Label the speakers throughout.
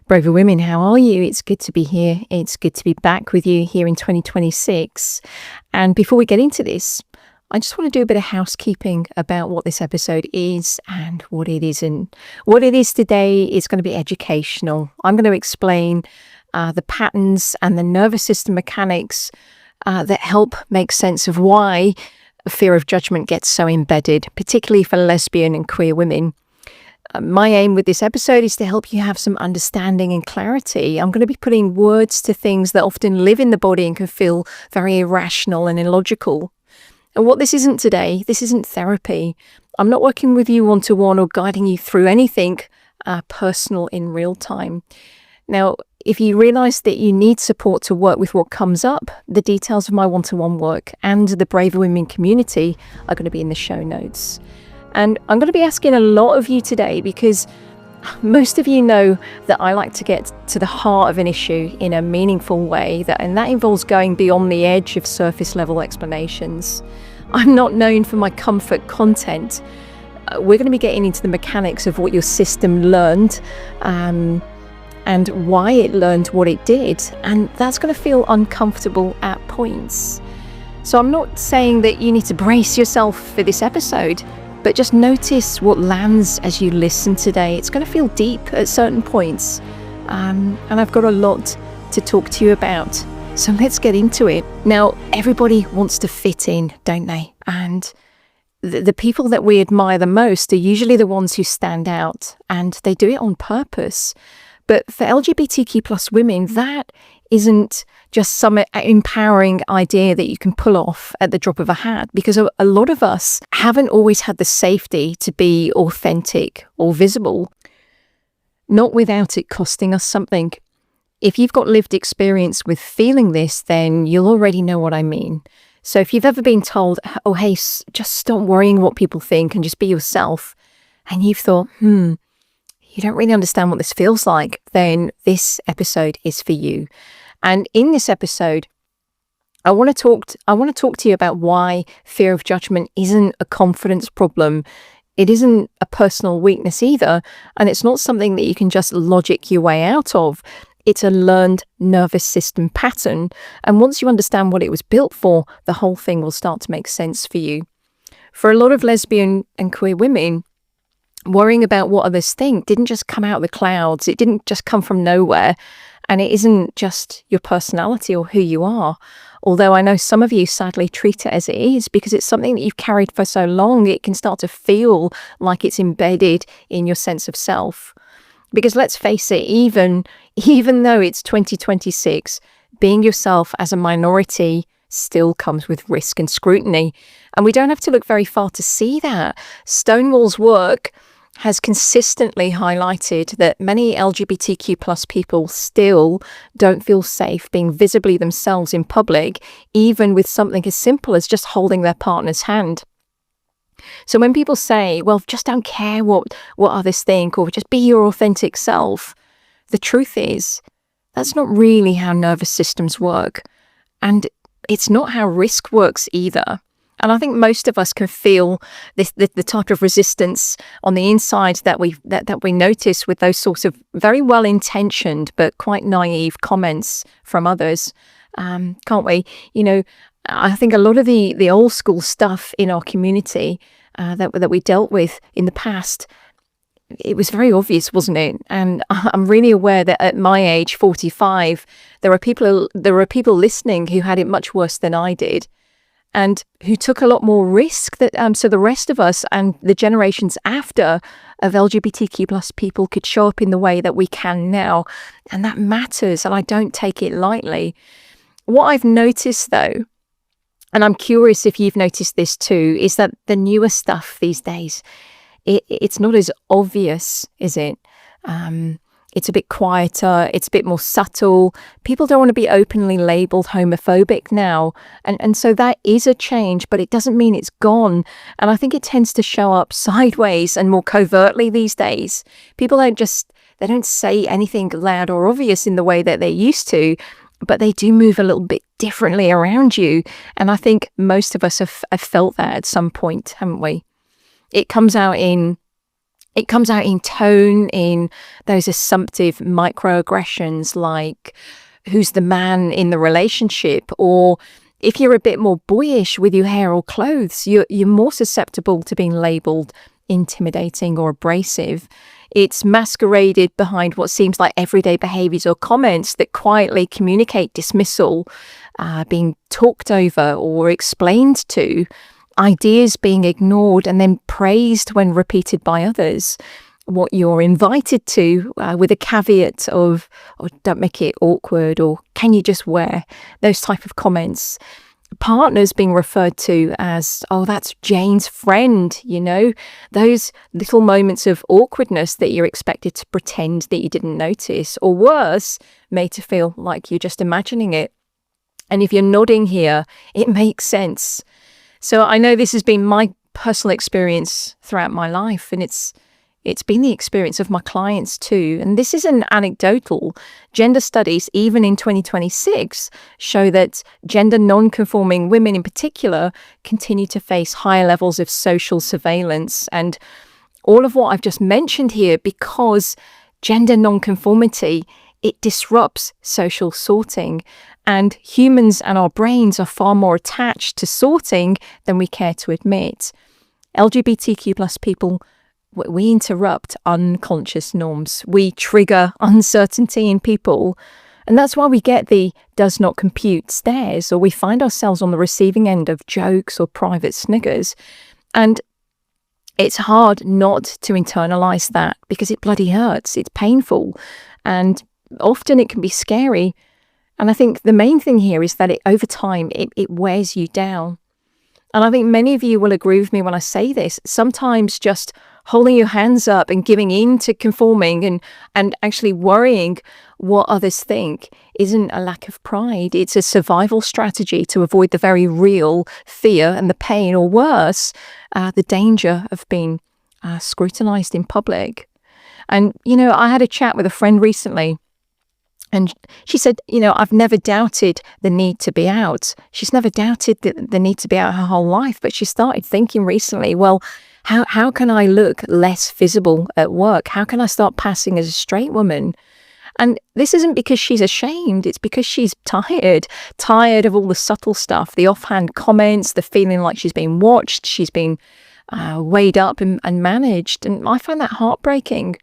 Speaker 1: Braver women, how are you? It's good to be here. It's good to be back with you here in 2026. And before we get into this, I just want to do a bit of housekeeping about what this episode is and what it isn't. What it is today is going to be educational. I'm going to explain the patterns and the nervous system mechanics that help make sense of why fear of judgment gets so embedded, particularly for lesbian and queer women. My aim with this episode is to help you have some understanding and clarity. I'm going to be putting words to things that often live in the body and can feel very irrational and illogical. And what this isn't today, this isn't therapy. I'm not working with you one-to-one or guiding you through anything personal in real time. Now, if you realise that you need support to work with what comes up, the details of my one-to-one work and the Braver Women community are going to be in the show notes. And I'm going to be asking a lot of you today because most of you know that I like to get to the heart of an issue in a meaningful way, and that involves going beyond the edge of surface level explanations. I'm not known for my comfort content. We're going to be getting into the mechanics of what your system learned and why it learned what it did, and that's going to feel uncomfortable at points. So I'm not saying that you need to brace yourself for this episode, but just notice what lands as you listen today. It's going to feel deep at certain points. And I've got a lot to talk to you about. So let's get into it. Now, everybody wants to fit in, don't they? And the people that we admire the most are usually the ones who stand out, and they do it on purpose. But for LGBTQ plus women, that isn't just some empowering idea that you can pull off at the drop of a hat, because a lot of us haven't always had the safety to be authentic or visible, not without it costing us something. If you've got lived experience with feeling this, then you'll already know what I mean. So if you've ever been told, oh, hey, just stop worrying what people think and just be yourself, and you've thought, you don't really understand what this feels like, then this episode is for you. And in this episode, I want to talk to you about why fear of judgment isn't a confidence problem. It isn't a personal weakness either, and it's not something that you can just logic your way out of. It's a learned nervous system pattern, and once you understand what it was built for, the whole thing will start to make sense for you. For a lot of lesbian and queer women, worrying about what others think didn't just come out of the clouds. It didn't just come from nowhere. And it isn't just your personality or who you are. Although I know some of you sadly treat it as it is, because it's something that you've carried for so long, it can start to feel like it's embedded in your sense of self. Because let's face it, even though it's 2026, being yourself as a minority still comes with risk and scrutiny. And we don't have to look very far to see that. Stonewall's work has consistently highlighted that many LGBTQ plus people still don't feel safe being visibly themselves in public, even with something as simple as just holding their partner's hand. So when people say, well, just don't care what others think, or just be your authentic self, the truth is, that's not really how nervous systems work. And it's not how risk works either. And I think most of us can feel the type of resistance on the inside that we notice with those sorts of very well-intentioned but quite naive comments from others, can't we? You know, I think a lot of the old school stuff in our community that we dealt with in the past, it was very obvious, wasn't it? And I'm really aware that at my age, 45, there are people listening who had it much worse than I did, and who took a lot more risk so the rest of us and the generations after of LGBTQ plus people could show up in the way that we can now. And that matters, and I don't take it lightly. What I've noticed though, and I'm curious if you've noticed this too, is that the newer stuff these days, it's not as obvious, is it? It's a bit quieter, it's a bit more subtle. People don't want to be openly labelled homophobic now. And so that is a change, but it doesn't mean it's gone. And I think it tends to show up sideways and more covertly these days. People don't say anything loud or obvious in the way that they used to, but they do move a little bit differently around you. And I think most of us have felt that at some point, haven't we? It comes out in It comes out in tone, in those assumptive microaggressions like who's the man in the relationship, or if you're a bit more boyish with your hair or clothes, you're more susceptible to being labelled intimidating or abrasive. It's masqueraded behind what seems like everyday behaviours or comments that quietly communicate dismissal, being talked over or explained to, ideas being ignored and then praised when repeated by others. What you're invited to, with a caveat of, oh, don't make it awkward, or can you just wear, those type of comments. Partners being referred to as, oh, that's Jane's friend, those little moments of awkwardness that you're expected to pretend that you didn't notice, or worse, made to feel like you're just imagining it. And if you're nodding here, it makes sense. So I know this has been my personal experience throughout my life, and it's been the experience of my clients too. And this isn't anecdotal. Gender studies, even in 2026, show that gender non-conforming women in particular continue to face higher levels of social surveillance. And all of what I've just mentioned here, because gender non-conformity, it disrupts social sorting. And humans and our brains are far more attached to sorting than we care to admit. LGBTQ+ people, we interrupt unconscious norms. We trigger uncertainty in people. And that's why we get the does not compute stares, or we find ourselves on the receiving end of jokes or private sniggers. And it's hard not to internalize that because it bloody hurts. It's painful. And often it can be scary. And I think the main thing here is that over time, it wears you down. And I think many of you will agree with me when I say this. Sometimes just holding your hands up and giving in to conforming and actually worrying what others think isn't a lack of pride. It's a survival strategy to avoid the very real fear and the pain, or worse, the danger of being scrutinized in public. And, I had a chat with a friend recently, and she said, I've never doubted the need to be out. She's never doubted the need to be out her whole life, but she started thinking recently, well, how can I look less visible at work? How can I start passing as a straight woman? And this isn't because she's ashamed. It's because she's tired of all the subtle stuff, the offhand comments, the feeling like she's being watched, she's been weighed up and managed. And I find that heartbreaking.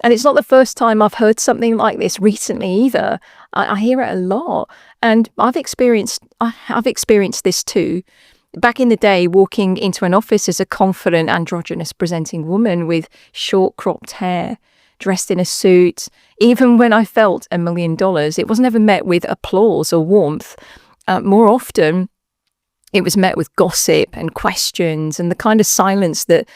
Speaker 1: And it's not the first time I've heard something like this recently either. I hear it a lot. And I've experienced this too. Back in the day, walking into an office as a confident, androgynous presenting woman with short cropped hair, dressed in a suit, even when I felt $1 million, it wasn't ever met with applause or warmth. More often, it was met with gossip and questions and the kind of silence that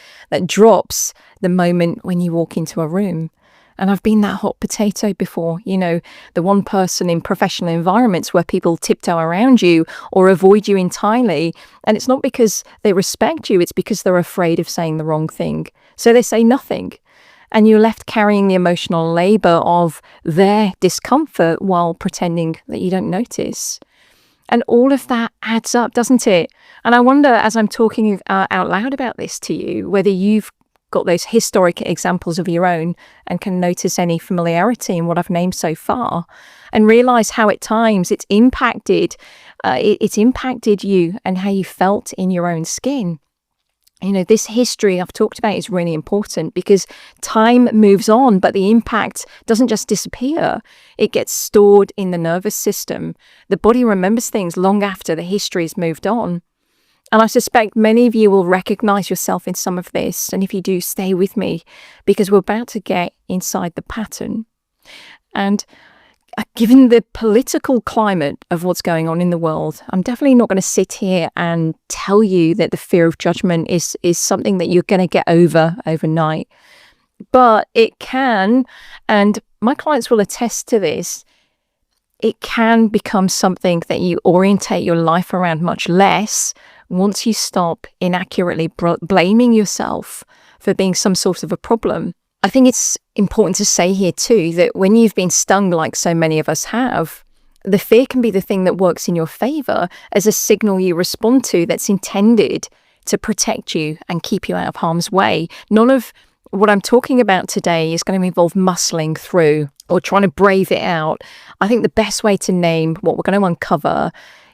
Speaker 1: drops the moment when you walk into a room. And I've been that hot potato before, the one person in professional environments where people tiptoe around you or avoid you entirely. And it's not because they respect you, it's because they're afraid of saying the wrong thing. So they say nothing. And you're left carrying the emotional labour of their discomfort while pretending that you don't notice. And all of that adds up, doesn't it? And I wonder, as I'm talking out loud about this to you, whether you've got those historic examples of your own and can notice any familiarity in what I've named so far, and realise how at times it's impacted you and how you felt in your own skin. This history I've talked about is really important because time moves on, but the impact doesn't just disappear. It gets stored in the nervous system. The body remembers things long after the history's moved on. And I suspect many of you will recognise yourself in some of this. And if you do, stay with me because we're about to get inside the pattern. And given the political climate of what's going on in the world, I'm definitely not going to sit here and tell you that the fear of judgment is something that you're going to get over overnight. But it can, and my clients will attest to this, it can become something that you orientate your life around much less once you stop inaccurately blaming yourself for being some sort of a problem. I think it's important to say here too that when you've been stung like so many of us have, the fear can be the thing that works in your favour as a signal you respond to that's intended to protect you and keep you out of harm's way. None of what I'm talking about today is going to involve muscling through or trying to brave it out. I think the best way to name what we're going to uncover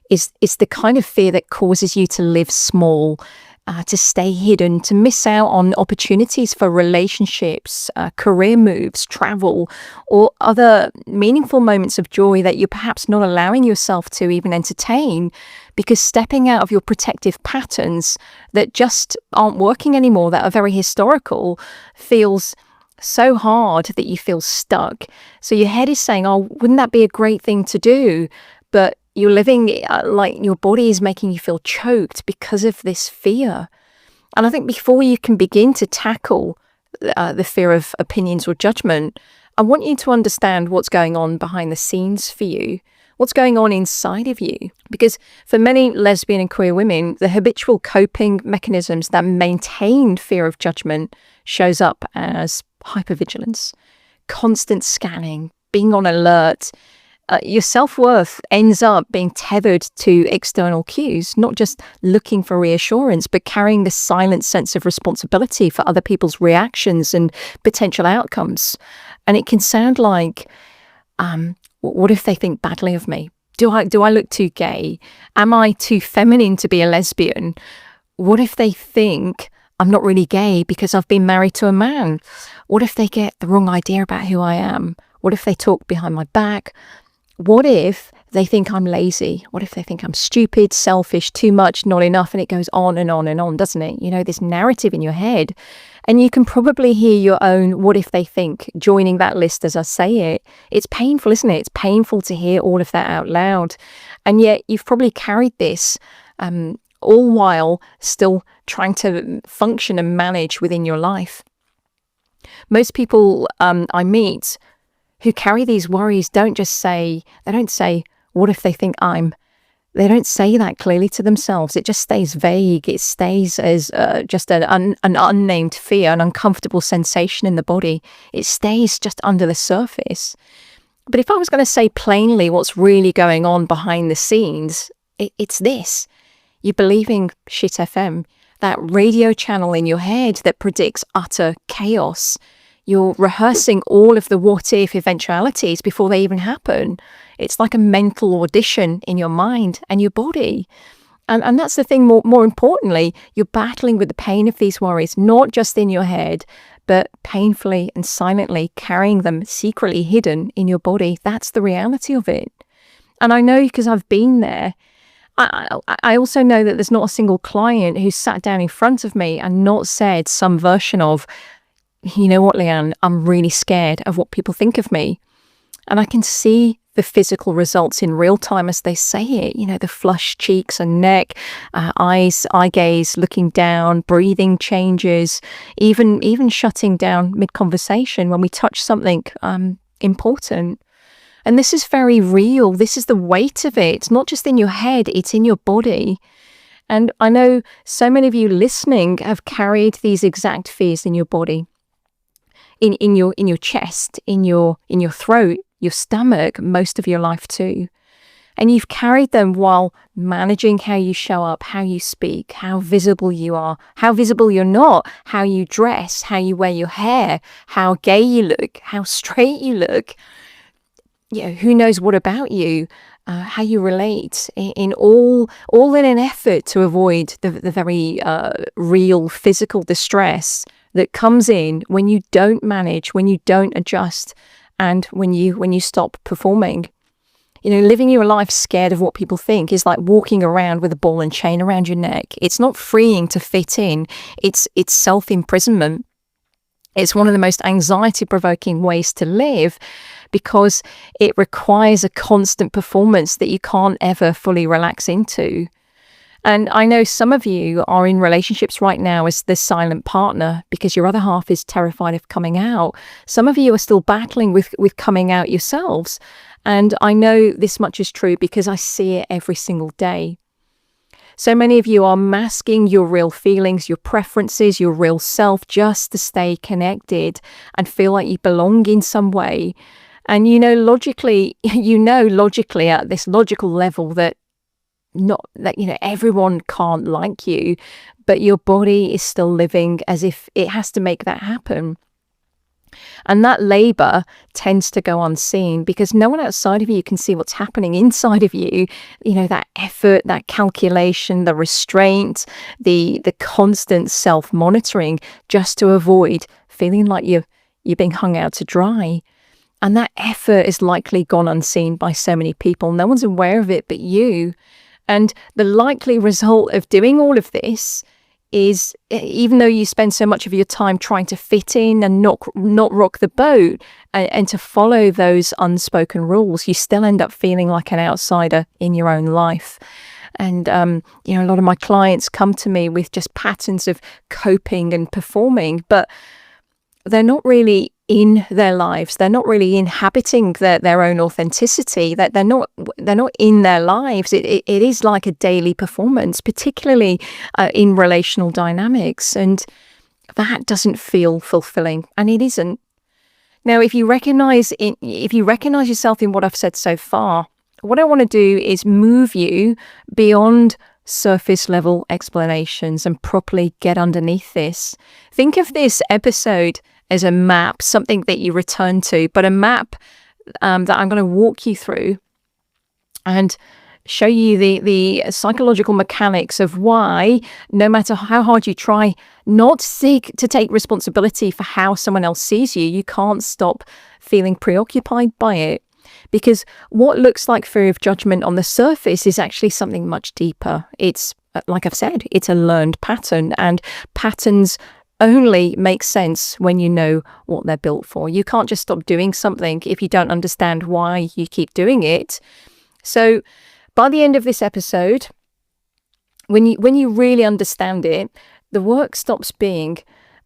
Speaker 1: is the kind of fear that causes you to live small, to stay hidden, to miss out on opportunities for relationships, career moves, travel, or other meaningful moments of joy that you're perhaps not allowing yourself to even entertain, because stepping out of your protective patterns that just aren't working anymore, that are very historical, feels so hard that you feel stuck. So your head is saying, oh, wouldn't that be a great thing to do? But you're living like your body is making you feel choked because of this fear. And I think before you can begin to tackle the fear of opinions or judgment, I want you to understand what's going on behind the scenes for you, what's going on inside of you. Because for many lesbian and queer women, the habitual coping mechanisms that maintain fear of judgment shows up as hypervigilance, constant scanning, being on alert. Your self-worth ends up being tethered to external cues, not just looking for reassurance, but carrying the silent sense of responsibility for other people's reactions and potential outcomes. And it can sound like, what if they think badly of me? Do I look too gay? Am I too feminine to be a lesbian? What if they think I'm not really gay because I've been married to a man? What if they get the wrong idea about who I am? What if they talk behind my back? What if they think I'm lazy? What if they think I'm stupid, selfish, too much, not enough? And it goes on and on and on, doesn't it? You know, this narrative in your head. And you can probably hear your own what if they think joining that list as I say it. It's painful, isn't it? It's painful to hear all of that out loud. And yet you've probably carried this all while still trying to function and manage within your life. Most people I meet who carry these worries don't say, what if they think they don't say that clearly to themselves. It just stays vague. It stays as just an unnamed fear, an uncomfortable sensation in the body. It stays just under the surface. But if I was going to say plainly what's really going on behind the scenes, it's this. You're believing shit FM, that radio channel in your head that predicts utter chaos. You're rehearsing all of the what-if eventualities before they even happen. It's like a mental audition in your mind and your body. And that's the thing, more importantly, you're battling with the pain of these worries, not just in your head, but painfully and silently carrying them secretly hidden in your body. That's the reality of it. And I know because I've been there. I also know that there's not a single client who's sat down in front of me and not said some version of, you know what, Leanne, I'm really scared of what people think of me. And I can see the physical results in real time as they say it, you know, the flushed cheeks and neck, eye gaze, looking down, breathing changes, even shutting down mid-conversation when we touch something important. And this is very real. This is the weight of it. It's not just in your head, it's in your body. And I know so many of you listening have carried these exact fears in your body. In your chest, in your throat, your stomach, most of your life too. And you've carried them while managing how you show up, how you speak, how visible you are, how visible you're not, how you dress, how you wear your hair, how gay you look, how straight you look. You know, who knows what about you, how you relate, in all in an effort to avoid the very real physical distress that comes in when you don't manage, when you don't adjust, and when you stop performing. You know, living your life scared of what people think is like walking around with a ball and chain around your neck. It's not freeing to fit in. It's self-imprisonment. It's one of the most anxiety-provoking ways to live because it requires a constant performance that you can't ever fully relax into. And I know some of you are in relationships right now as the silent partner because your other half is terrified of coming out. Some of you are still battling with coming out yourselves. And I know this much is true because I see it every single day. So many of you are masking your real feelings, your preferences, your real self just to stay connected and feel like you belong in some way. And logically at this logical level that everyone can't like you, but your body is still living as if it has to make that happen. And that labor tends to go unseen because no one outside of you can see what's happening inside of you. You know, that effort, that calculation, the restraint, the constant self-monitoring just to avoid feeling like you're being hung out to dry. And that effort is likely gone unseen by so many people. No one's aware of it but you. And the likely result of doing all of this is, even though you spend so much of your time trying to fit in and not rock the boat and to follow those unspoken rules, you still end up feeling like an outsider in your own life. And, you know, a lot of my clients come to me with just patterns of coping and performing, but they're not really in their lives. They're not really inhabiting their own authenticity. That they're not in their lives. It is like a daily performance, particularly in relational dynamics, and that doesn't feel fulfilling, and it isn't. Now, if you recognize yourself in what I've said so far, what I want to do is move you beyond surface level explanations and properly get underneath this. Think of this episode as a map, something that you return to, but a map that I'm going to walk you through and show you the psychological mechanics of why, no matter how hard you try not seek to take responsibility for how someone else sees you, you can't stop feeling preoccupied by it. Because what looks like fear of judgment on the surface is actually something much deeper. It's, like I've said, it's a learned pattern, and patterns only make sense when you know what they're built for. You can't just stop doing something if you don't understand why you keep doing it. So by the end of this episode, when you really understand it, the work stops being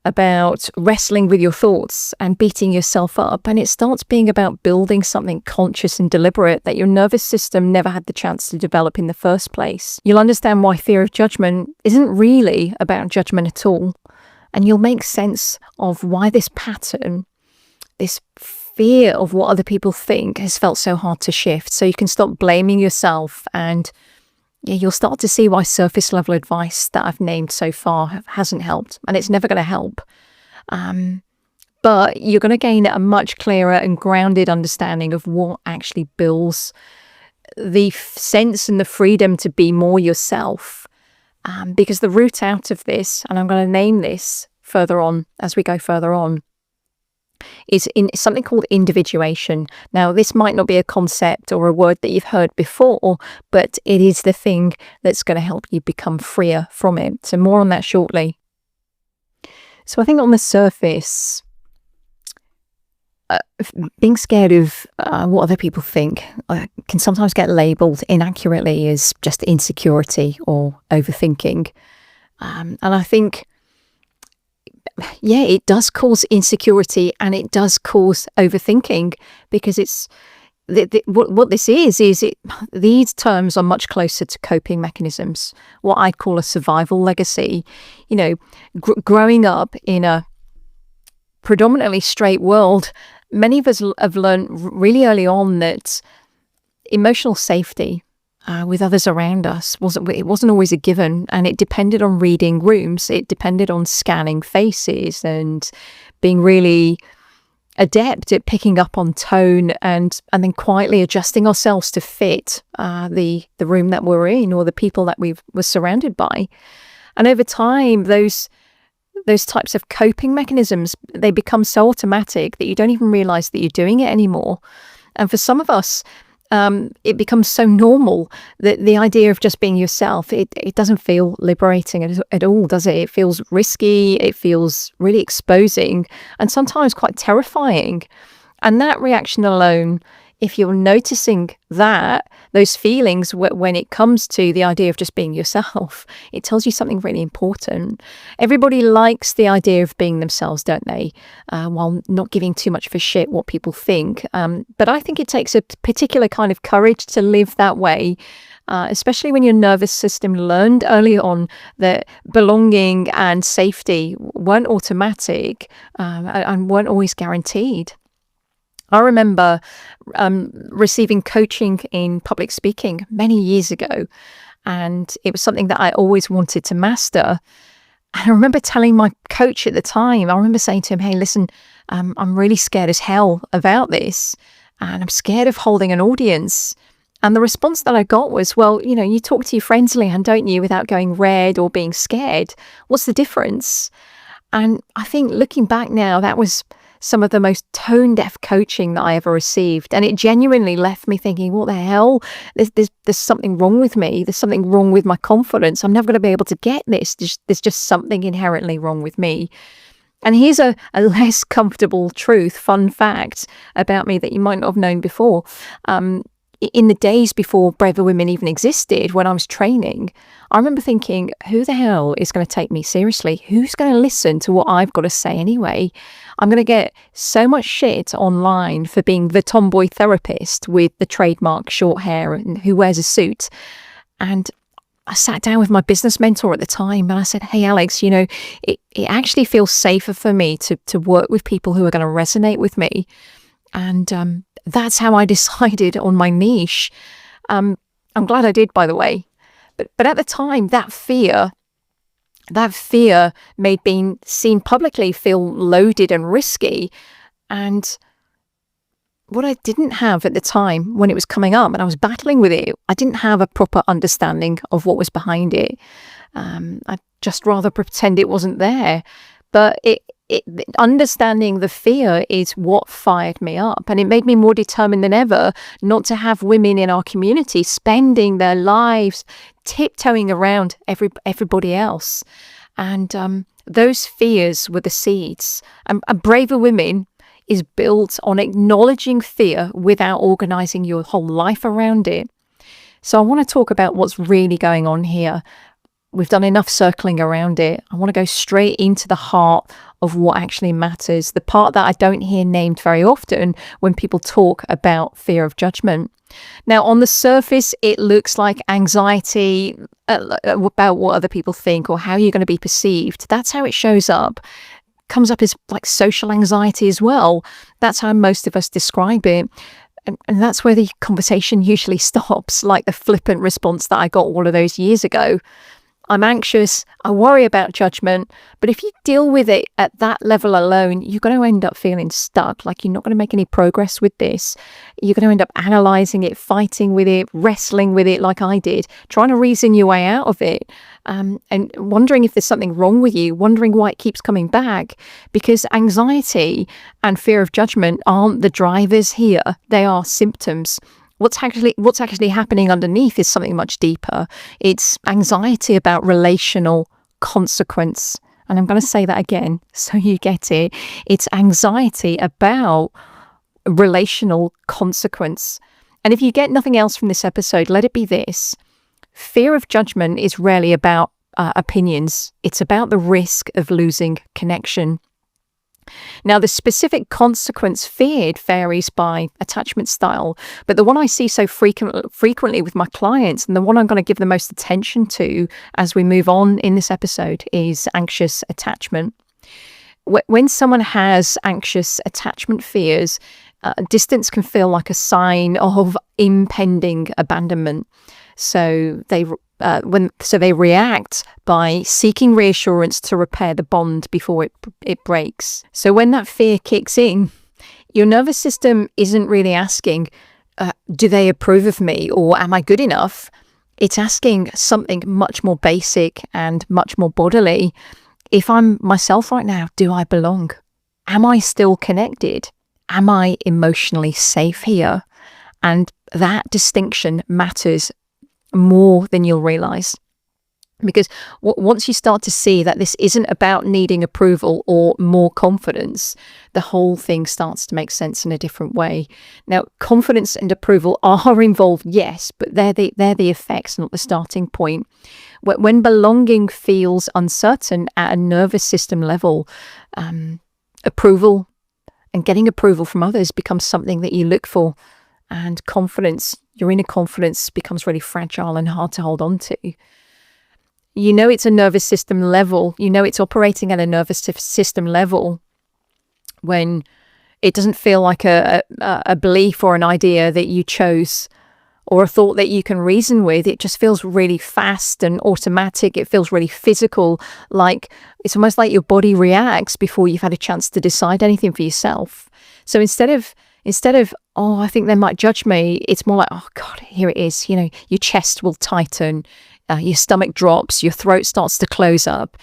Speaker 1: about wrestling with your thoughts and beating yourself up, and it starts being about building something conscious and deliberate that your nervous system never had the chance to develop in the first place. You'll understand why fear of judgment isn't really about judgment at all, and you'll make sense of why this pattern, this fear of what other people think, has felt so hard to shift. So you can stop blaming yourself, and you'll start to see why surface level advice that I've named so far hasn't helped, and it's never going to help. But you're going to gain a much clearer and grounded understanding of what actually builds the sense and the freedom to be more yourself. Because the route out of this, and I'm going to name this further on as we go further on, is in something called individuation. Now, this might not be a concept or a word that you've heard before, but it is the thing that's going to help you become freer from it. So more on that shortly. So I think on the surface, being scared of what other people think can sometimes get labelled inaccurately as just insecurity or overthinking. And I think, yeah, it does cause insecurity and it does cause overthinking, because it's what this is these terms are much closer to coping mechanisms, what I'd call a survival legacy. You know, growing up in a predominantly straight world, many of us have learned really early on that emotional safety with others around us wasn't always a given, and it depended on reading rooms. It depended on scanning faces and being really adept at picking up on tone and then quietly adjusting ourselves to fit the room that we're in or the people that we were surrounded by. And over time, those types of coping mechanisms, they become so automatic that you don't even realize that you're doing it anymore. And for some of us, it becomes so normal that the idea of just being yourself, it doesn't feel liberating at all, does it? It feels risky, it feels really exposing, and sometimes quite terrifying. And that reaction alone, if you're noticing those feelings when it comes to the idea of just being yourself, it tells you something really important. Everybody likes the idea of being themselves, don't they? While not giving too much of a shit what people think. But I think it takes a particular kind of courage to live that way, especially when your nervous system learned early on that belonging and safety weren't automatic and weren't always guaranteed. I remember receiving coaching in public speaking many years ago, and it was something that I always wanted to master. And I remember telling my coach at the time, I remember saying to him, hey, listen, I'm really scared as hell about this. And I'm scared of holding an audience. And the response that I got was, well, you talk to your friends, Leanne, don't you, without going red or being scared. What's the difference? And I think looking back now, that was some of the most tone-deaf coaching that I ever received. And it genuinely left me thinking, what the hell? There's something wrong with me. There's something wrong with my confidence. I'm never going to be able to get this. There's just something inherently wrong with me. And here's a less comfortable truth, fun fact about me that you might not have known before. In the days before Braver Women even existed, when I was training, I remember thinking, who the hell is going to take me seriously? Who's going to listen to what I've got to say anyway? I'm going to get so much shit online for being the tomboy therapist with the trademark short hair and who wears a suit. And I sat down with my business mentor at the time and I said, hey, Alex, it actually feels safer for me to work with people who are going to resonate with me. And that's how I decided on my niche. I'm glad I did, by the way. But at the time, that fear made being seen publicly feel loaded and risky. And what I didn't have at the time when it was coming up and I was battling with it, I didn't have a proper understanding of what was behind it. I'd just rather pretend it wasn't there. But understanding the fear is what fired me up, and it made me more determined than ever not to have women in our community spending their lives tiptoeing around everybody else. And those fears were the seeds. And Braver Women is built on acknowledging fear without organizing your whole life around it. So I want to talk about what's really going on here. We've done enough circling around it. I want to go straight into the heart of what actually matters, the part that I don't hear named very often when people talk about fear of judgment. Now, on the surface, it looks like anxiety about what other people think or how you're going to be perceived. That's how it shows up. Comes up as like social anxiety as well. That's how most of us describe it. And that's where the conversation usually stops, like the flippant response that I got all of those years ago. I'm anxious, I worry about judgment, but if you deal with it at that level alone, you're going to end up feeling stuck, like you're not going to make any progress with this. You're going to end up analysing it, fighting with it, wrestling with it like I did, trying to reason your way out of it, and wondering if there's something wrong with you, wondering why it keeps coming back, because anxiety and fear of judgment aren't the drivers here, they are symptoms. What's actually happening underneath is something much deeper. It's anxiety about relational consequence. And I'm going to say that again so you get it. It's anxiety about relational consequence. And if you get nothing else from this episode, let it be this. Fear of judgment is rarely about opinions. It's about the risk of losing connection. Now, the specific consequence feared varies by attachment style, but the one I see so frequently with my clients, and the one I'm going to give the most attention to as we move on in this episode, is anxious attachment. When someone has anxious attachment fears, distance can feel like a sign of impending abandonment. So they react by seeking reassurance to repair the bond before it breaks. So when that fear kicks in, your nervous system isn't really asking, do they approve of me or am I good enough? It's asking something much more basic and much more bodily. If I'm myself right now, do I belong? Am I still connected? Am I emotionally safe here? And that distinction matters more than you'll realize, because once you start to see that this isn't about needing approval or more confidence, the whole thing starts to make sense in a different way. Now, confidence and approval are involved, yes, but they're the effects, not the starting point. When belonging feels uncertain at a nervous system level, approval and getting approval from others becomes something that you look for, and confidence, your inner confidence, becomes really fragile and hard to hold on to. You know it's a nervous system level. You know it's operating at a nervous system level when it doesn't feel like a belief or an idea that you chose or a thought that you can reason with, it just feels really fast and automatic. It feels really physical, like it's almost like your body reacts before you've had a chance to decide anything for yourself. So instead of, oh, I think they might judge me, it's more like, oh God, here it is. You know, your chest will tighten, your stomach drops, your throat starts to close up.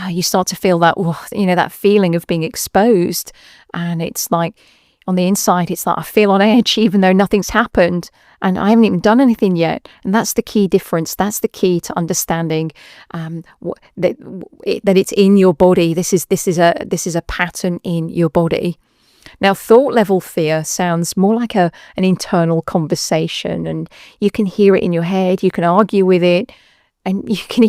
Speaker 1: You start to feel that, that feeling of being exposed. And it's like, on the inside, it's like I feel on edge, even though nothing's happened and I haven't even done anything yet. And that's the key difference. That's the key to understanding that it's in your body. This is a pattern in your body. Now, thought level fear sounds more like an internal conversation, and you can hear it in your head. You can argue with it, and you can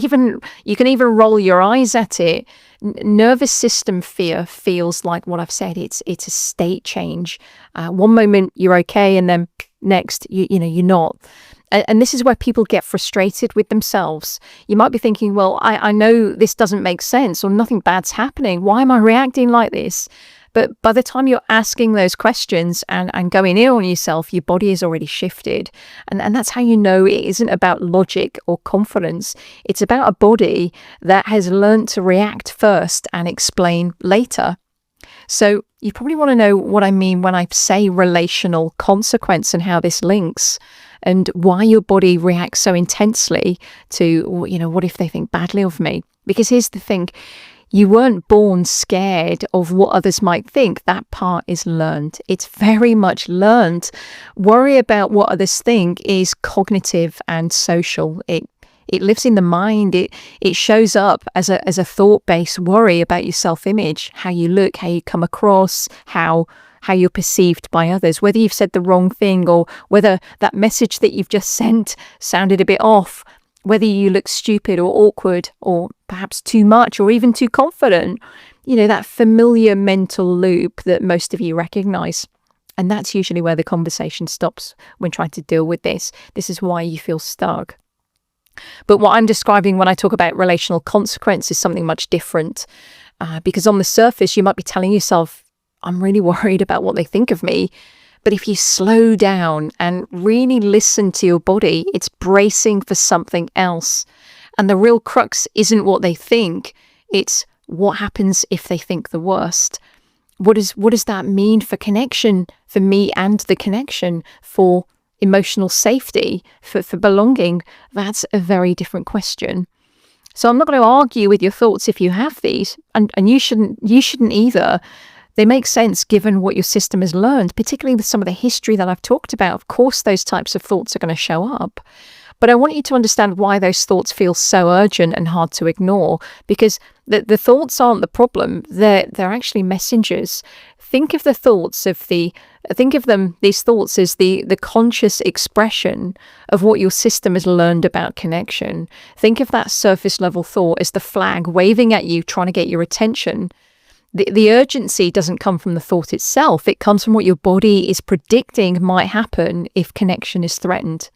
Speaker 1: even roll your eyes at it. Nervous system fear feels like what I've said. It's a state change. One moment you're okay, and then next you're not. And this is where people get frustrated with themselves. You might be thinking, well, I know this doesn't make sense, or nothing bad's happening. Why am I reacting like this? But by the time you're asking those questions and going in on yourself, your body is already shifted. And that's how you know it isn't about logic or confidence. It's about a body that has learned to react first and explain later. So you probably want to know what I mean when I say relational consequence and how this links, and why your body reacts so intensely to, what if they think badly of me? Because here's the thing. You weren't born scared of what others might think. That part is learned. It's very much learned. Worry about what others think is cognitive and social. It lives in the mind. It shows up as a thought-based worry about your self-image, how you look, how you come across, how you're perceived by others, whether you've said the wrong thing or whether that message that you've just sent sounded a bit off, whether you look stupid or awkward or perhaps too much or even too confident, that familiar mental loop that most of you recognize. And that's usually where the conversation stops when trying to deal with this. This is why you feel stuck. But what I'm describing when I talk about relational consequence is something much different. Because on the surface, you might be telling yourself, I'm really worried about what they think of me. But if you slow down and really listen to your body, it's bracing for something else. And the real crux isn't what they think. It's what happens if they think the worst. What does that mean for connection, for me and the connection, for emotional safety, for belonging? That's a very different question. So I'm not going to argue with your thoughts if you have these, and you shouldn't either. They make sense given what your system has learned, particularly with some of the history that I've talked about. Of course, those types of thoughts are going to show up. But I want you to understand why those thoughts feel so urgent and hard to ignore, because the thoughts aren't the problem. They're actually messengers. Think of these thoughts as the conscious expression of what your system has learned about connection. Think of that surface level thought as the flag waving at you, trying to get your attention. The urgency doesn't come from the thought itself. It comes from what your body is predicting might happen if connection is threatened.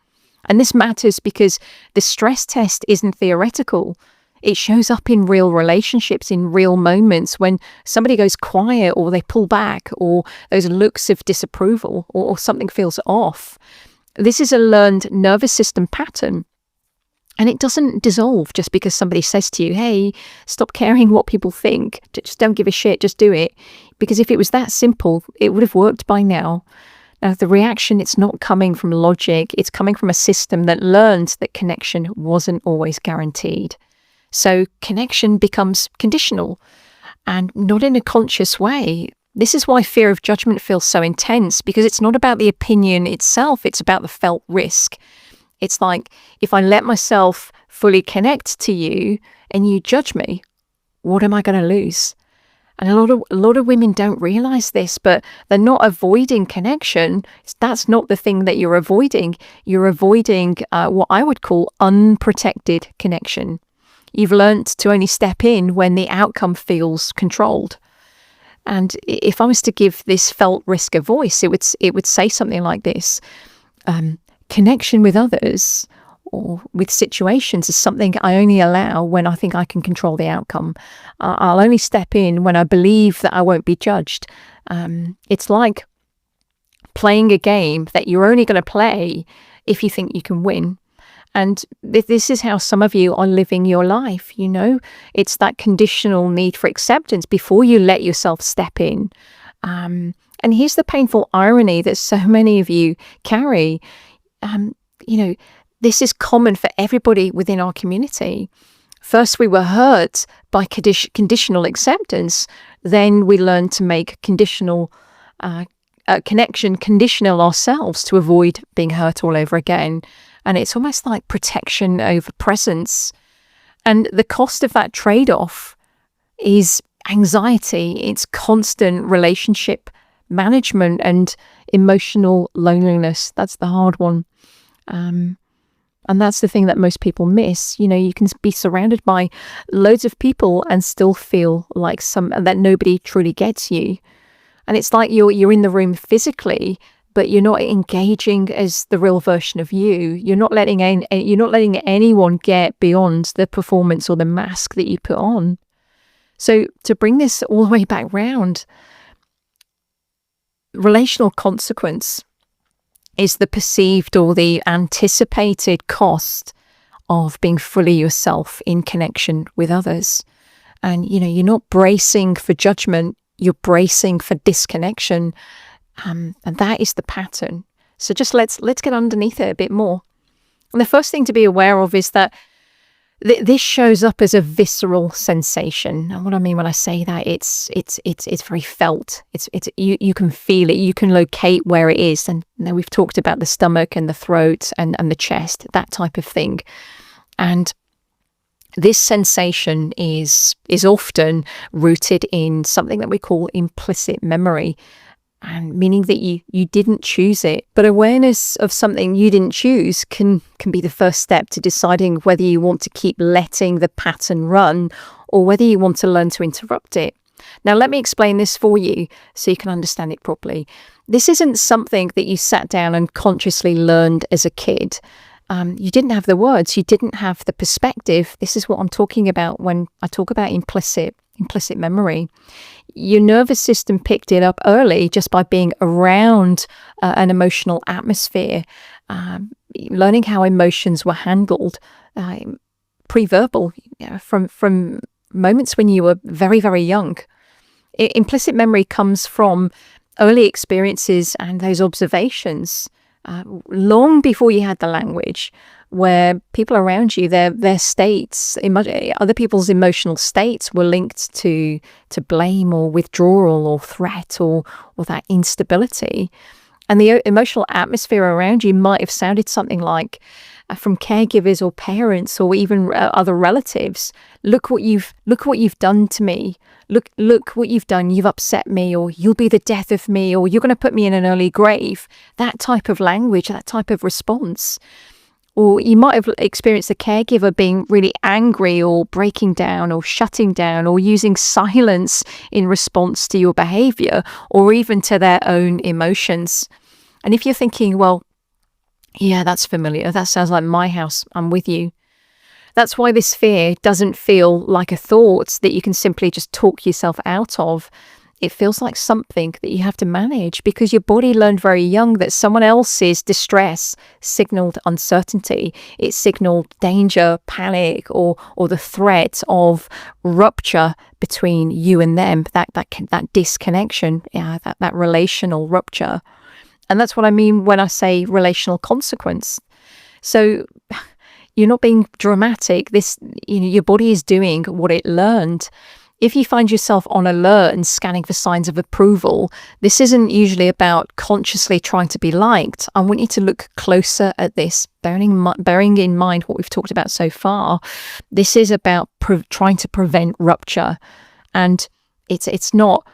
Speaker 1: And this matters because the stress test isn't theoretical. It shows up in real relationships, in real moments when somebody goes quiet or they pull back or those looks of disapproval or something feels off. This is a learned nervous system pattern. And it doesn't dissolve just because somebody says to you, hey, stop caring what people think. Just don't give a shit, just do it. Because if it was that simple, it would have worked by now. Now, the reaction, it's not coming from logic. It's coming from a system that learned that connection wasn't always guaranteed. So connection becomes conditional and not in a conscious way. This is why fear of judgment feels so intense, because it's not about the opinion itself. It's about the felt risk. It's like, if I let myself fully connect to you and you judge me, what am I going to lose? And a lot of women don't realize this, but they're not avoiding connection. That's not the thing that you're avoiding. You're avoiding what I would call unprotected connection. You've learnt to only step in when the outcome feels controlled. And if I was to give this felt risk a voice, it would say something like this. Connection with others or with situations is something I only allow when I think I can control the outcome. I'll only step in when I believe that I won't be judged. It's like playing a game that you're only going to play if you think you can win. And this is how some of you are living your life, you know. It's that conditional need for acceptance before you let yourself step in. And here's the painful irony that so many of you carry. You know, this is common for everybody within our community. First, we were hurt by conditional acceptance. Then we learned to make conditional connection conditional ourselves to avoid being hurt all over again. And it's almost like protection over presence. And the cost of that trade-off is anxiety. It's constant relationship management and emotional loneliness. That's the hard one. And that's the thing that most people miss. You know, you can be surrounded by loads of people and still feel like that nobody truly gets you. And it's like you're in the room physically, but you're not engaging as the real version of you. You're not letting anyone get beyond the performance or the mask that you put on. So to bring this all the way back round, relational consequence is the perceived or the anticipated cost of being fully yourself in connection with others. And, you know, you're not bracing for judgment, you're bracing for disconnection. And that is the pattern. So just let's get underneath it a bit more. And the first thing to be aware of is that this shows up as a visceral sensation. And what I mean when I say that, it's very felt. You can feel it. You can locate where it is. And you know, we've talked about the stomach and the throat and the chest, that type of thing. And this sensation is often rooted in something that we call implicit memory. And meaning that you didn't choose it. But awareness of something you didn't choose can be the first step to deciding whether you want to keep letting the pattern run or whether you want to learn to interrupt it. Now, let me explain this for you so you can understand it properly. This isn't something that you sat down and consciously learned as a kid. You didn't have the words, you didn't have the perspective. This is what I'm talking about when I talk about implicit memory. Your nervous system picked it up early just by being around an emotional atmosphere, learning how emotions were handled, pre-verbal, from moments when you were very, very young. Implicit memory comes from early experiences and those observations, long before you had the language, where people around you, their states, other people's emotional states were linked to blame or withdrawal or threat or that instability. And the emotional atmosphere around you might have sounded something like, from caregivers or parents or even other relatives, look what you've done to me. Look what you've done. You've upset me, or you'll be the death of me, or you're going to put me in an early grave. That type of language, that type of response. Or you might have experienced the caregiver being really angry or breaking down or shutting down or using silence in response to your behavior or even to their own emotions. And if you're thinking, well, yeah, that's familiar. That sounds like my house. I'm with you. That's why this fear doesn't feel like a thought that you can simply just talk yourself out of. It feels like something that you have to manage because your body learned very young that someone else's distress signaled uncertainty. It signaled danger, panic, or the threat of rupture between you and them, that disconnection, that relational rupture. And that's what I mean when I say relational consequence. So you're not being dramatic. Your body is doing what it learned. If you find yourself on alert and scanning for signs of approval, this isn't usually about consciously trying to be liked. I want you to look closer at this, bearing in mind what we've talked about so far. This is about trying to prevent rupture. And it's not,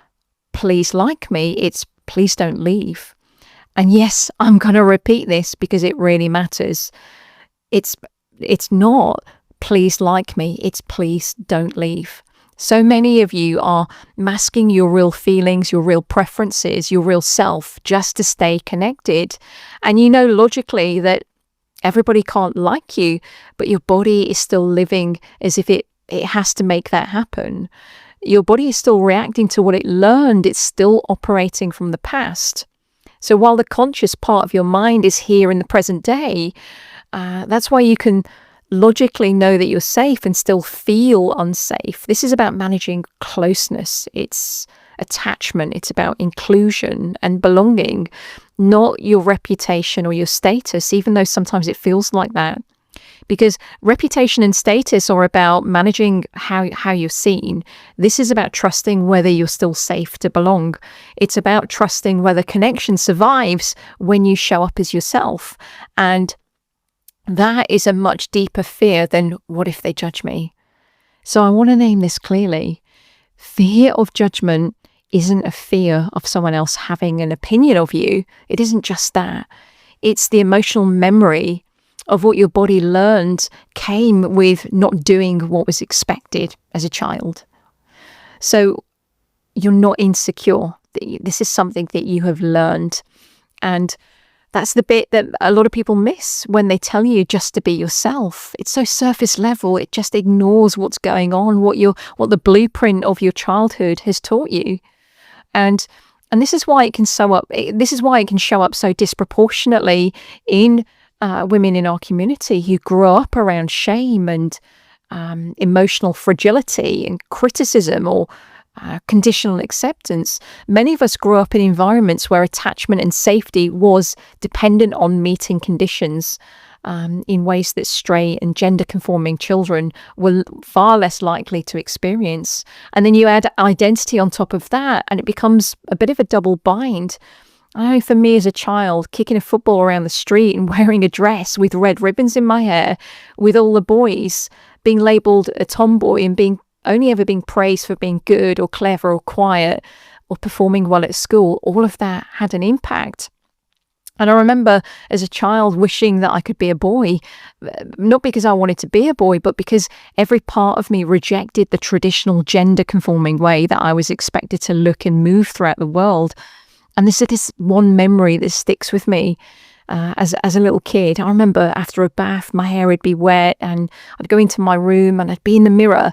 Speaker 1: please like me, it's please don't leave. And yes, I'm going to repeat this because it really matters. It's not, please like me, it's please don't leave. So many of you are masking your real feelings, your real preferences, your real self just to stay connected. And you know logically that everybody can't like you, but your body is still living as if it has to make that happen. Your body is still reacting to what it learned. It's still operating from the past. So while the conscious part of your mind is here in the present day, that's why you can logically know that you're safe and still feel unsafe. This is about managing closeness. It's attachment. It's about inclusion and belonging, not your reputation or your status, even though sometimes it feels like that. Because reputation and status are about managing how you're seen. This is about trusting whether you're still safe to belong. It's about trusting whether connection survives when you show up as yourself. And that is a much deeper fear than what if they judge me? So I want to name this clearly. Fear of judgment isn't a fear of someone else having an opinion of you. It isn't just that. It's the emotional memory of what your body learned came with not doing what was expected as a child. So you're not insecure. This is something that you have learned. And that's the bit that a lot of people miss when they tell you just to be yourself. It's so surface level. It just ignores what's going on, what the blueprint of your childhood has taught you. And this is why it can show up so disproportionately in women in our community who grow up around shame and emotional fragility and criticism or conditional acceptance. Many of us grew up in environments where attachment and safety was dependent on meeting conditions in ways that straight and gender-conforming children were far less likely to experience. And then you add identity on top of that, and it becomes a bit of a double bind. I know for me as a child, kicking a football around the street and wearing a dress with red ribbons in my hair, with all the boys, being labelled a tomboy and only ever being praised for being good or clever or quiet or performing well at school, all of that had an impact. And I remember as a child wishing that I could be a boy, not because I wanted to be a boy, but because every part of me rejected the traditional gender-conforming way that I was expected to look and move throughout the world. And this is this one memory that sticks with me as a little kid. I remember after a bath, my hair would be wet and I'd go into my room and I'd be in the mirror.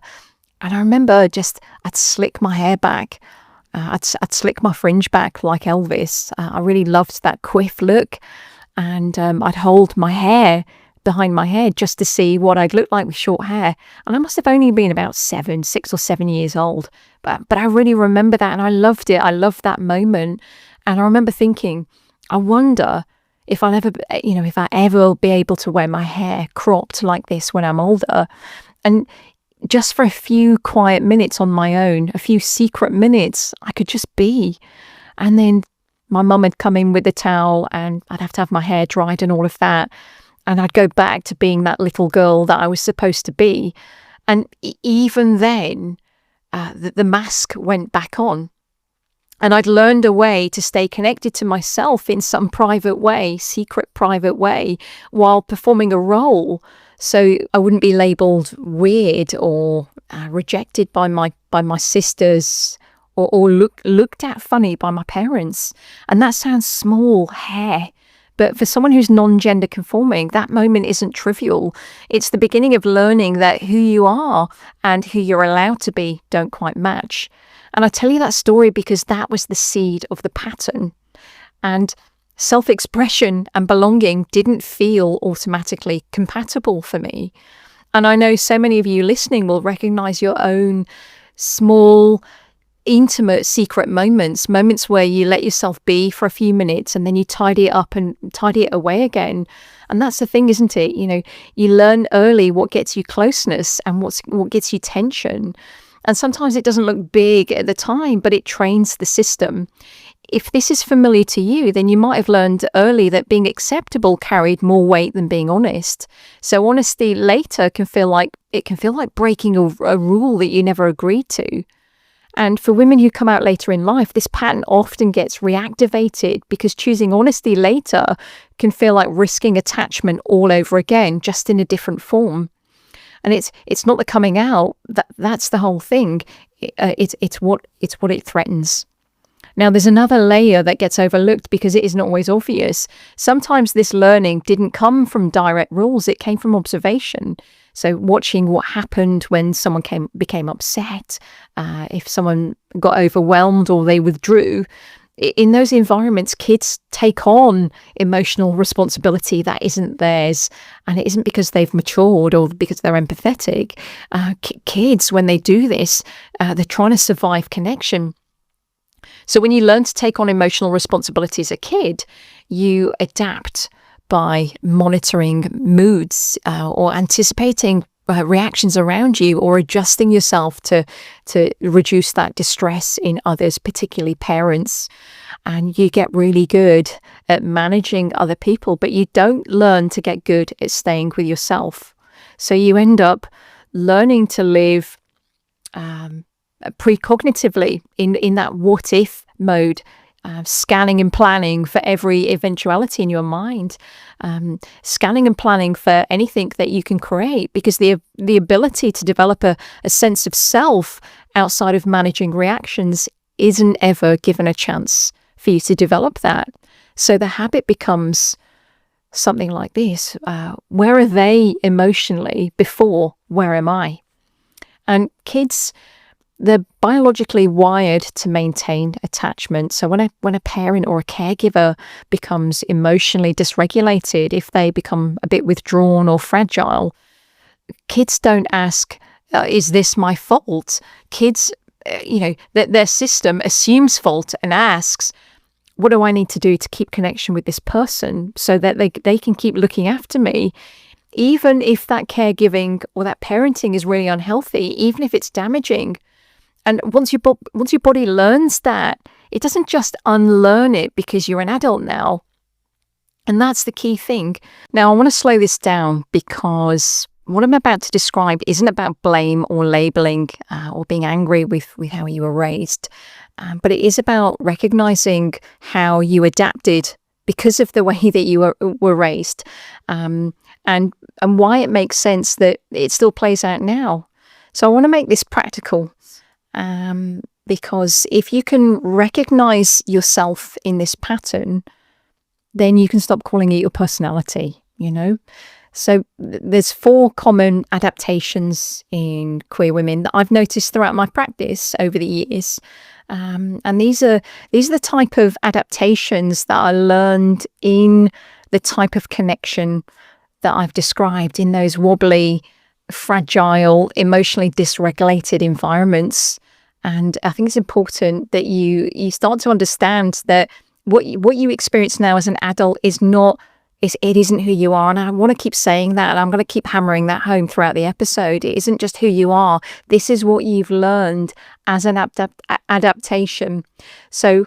Speaker 1: And I remember I'd slick my hair back. I'd slick my fringe back like Elvis. I really loved that quiff look. And I'd hold my hair behind my head just to see what I'd look like with short hair. And I must have only been about 6 or 7 years old. But I really remember that and I loved it. I loved that moment. And I remember thinking, I wonder if I ever will be able to wear my hair cropped like this when I'm older. And just for a few quiet minutes on my own, a few secret minutes, I could just be. And then my mum would come in with a towel and I'd have to have my hair dried and all of that. And I'd go back to being that little girl that I was supposed to be. And even then, the mask went back on. And I'd learned a way to stay connected to myself in some private way, secret private way, while performing a role. So I wouldn't be labelled weird or rejected by my sisters or looked at funny by my parents. And that sounds small hair. But for someone who's non-gender conforming, that moment isn't trivial. It's the beginning of learning that who you are and who you're allowed to be don't quite match. And I tell you that story because that was the seed of the pattern. And self-expression and belonging didn't feel automatically compatible for me. And I know so many of you listening will recognize your own small, intimate, secret moments where you let yourself be for a few minutes and then you tidy it up and tidy it away again. And that's the thing, isn't it? You learn early what gets you closeness and what gets you tension. And sometimes it doesn't look big at the time, but it trains the system. If this is familiar to you, then you might have learned early that being acceptable carried more weight than being honest. So honesty later can feel like breaking a rule that you never agreed to. And for women who come out later in life, this pattern often gets reactivated because choosing honesty later can feel like risking attachment all over again, just in a different form. And it's not the coming out, that's the whole thing. It's what it threatens. Now, there's another layer that gets overlooked because it isn't always obvious. Sometimes this learning didn't come from direct rules, it came from observation. So watching what happened when someone became upset, if someone got overwhelmed or they withdrew, in those environments, kids take on emotional responsibility that isn't theirs. And it isn't because they've matured or because they're empathetic. Kids, when they do this, they're trying to survive connection. So when you learn to take on emotional responsibility as a kid, you adapt by monitoring moods or anticipating reactions around you, or adjusting yourself to reduce that distress in others, particularly parents. And you get really good at managing other people, but you don't learn to get good at staying with yourself. So you end up learning to live precognitively in that what if mode, scanning and planning for every eventuality in your mind, scanning and planning for anything that you can create, because the ability to develop a sense of self outside of managing reactions isn't ever given a chance for you to develop that. So the habit becomes something like this. Where are they emotionally before where am I? And kids, they're biologically wired to maintain attachment. So when a parent or a caregiver becomes emotionally dysregulated, if they become a bit withdrawn or fragile, kids don't ask, is this my fault? Kids, their system assumes fault and asks, what do I need to do to keep connection with this person so that they can keep looking after me? Even if that caregiving or that parenting is really unhealthy, even if it's damaging. And once your body learns that, it doesn't just unlearn it because you're an adult now. And that's the key thing. Now, I want to slow this down because what I'm about to describe isn't about blame or labeling or being angry with how you were raised. But it is about recognizing how you adapted because of the way that you were raised, and why it makes sense that it still plays out now. So I want to make this practical. Because if you can recognize yourself in this pattern, then you can stop calling it your personality, So there's 4 common adaptations in queer women that I've noticed throughout my practice over the years. And these are the type of adaptations that I learned in the type of connection that I've described in those wobbly, fragile, emotionally dysregulated environments. And I think it's important that you start to understand that what you experience now as an adult it isn't who you are. And I want to keep saying that. And I'm going to keep hammering that home throughout the episode. It isn't just who you are. This is what you've learned as an adaptation. So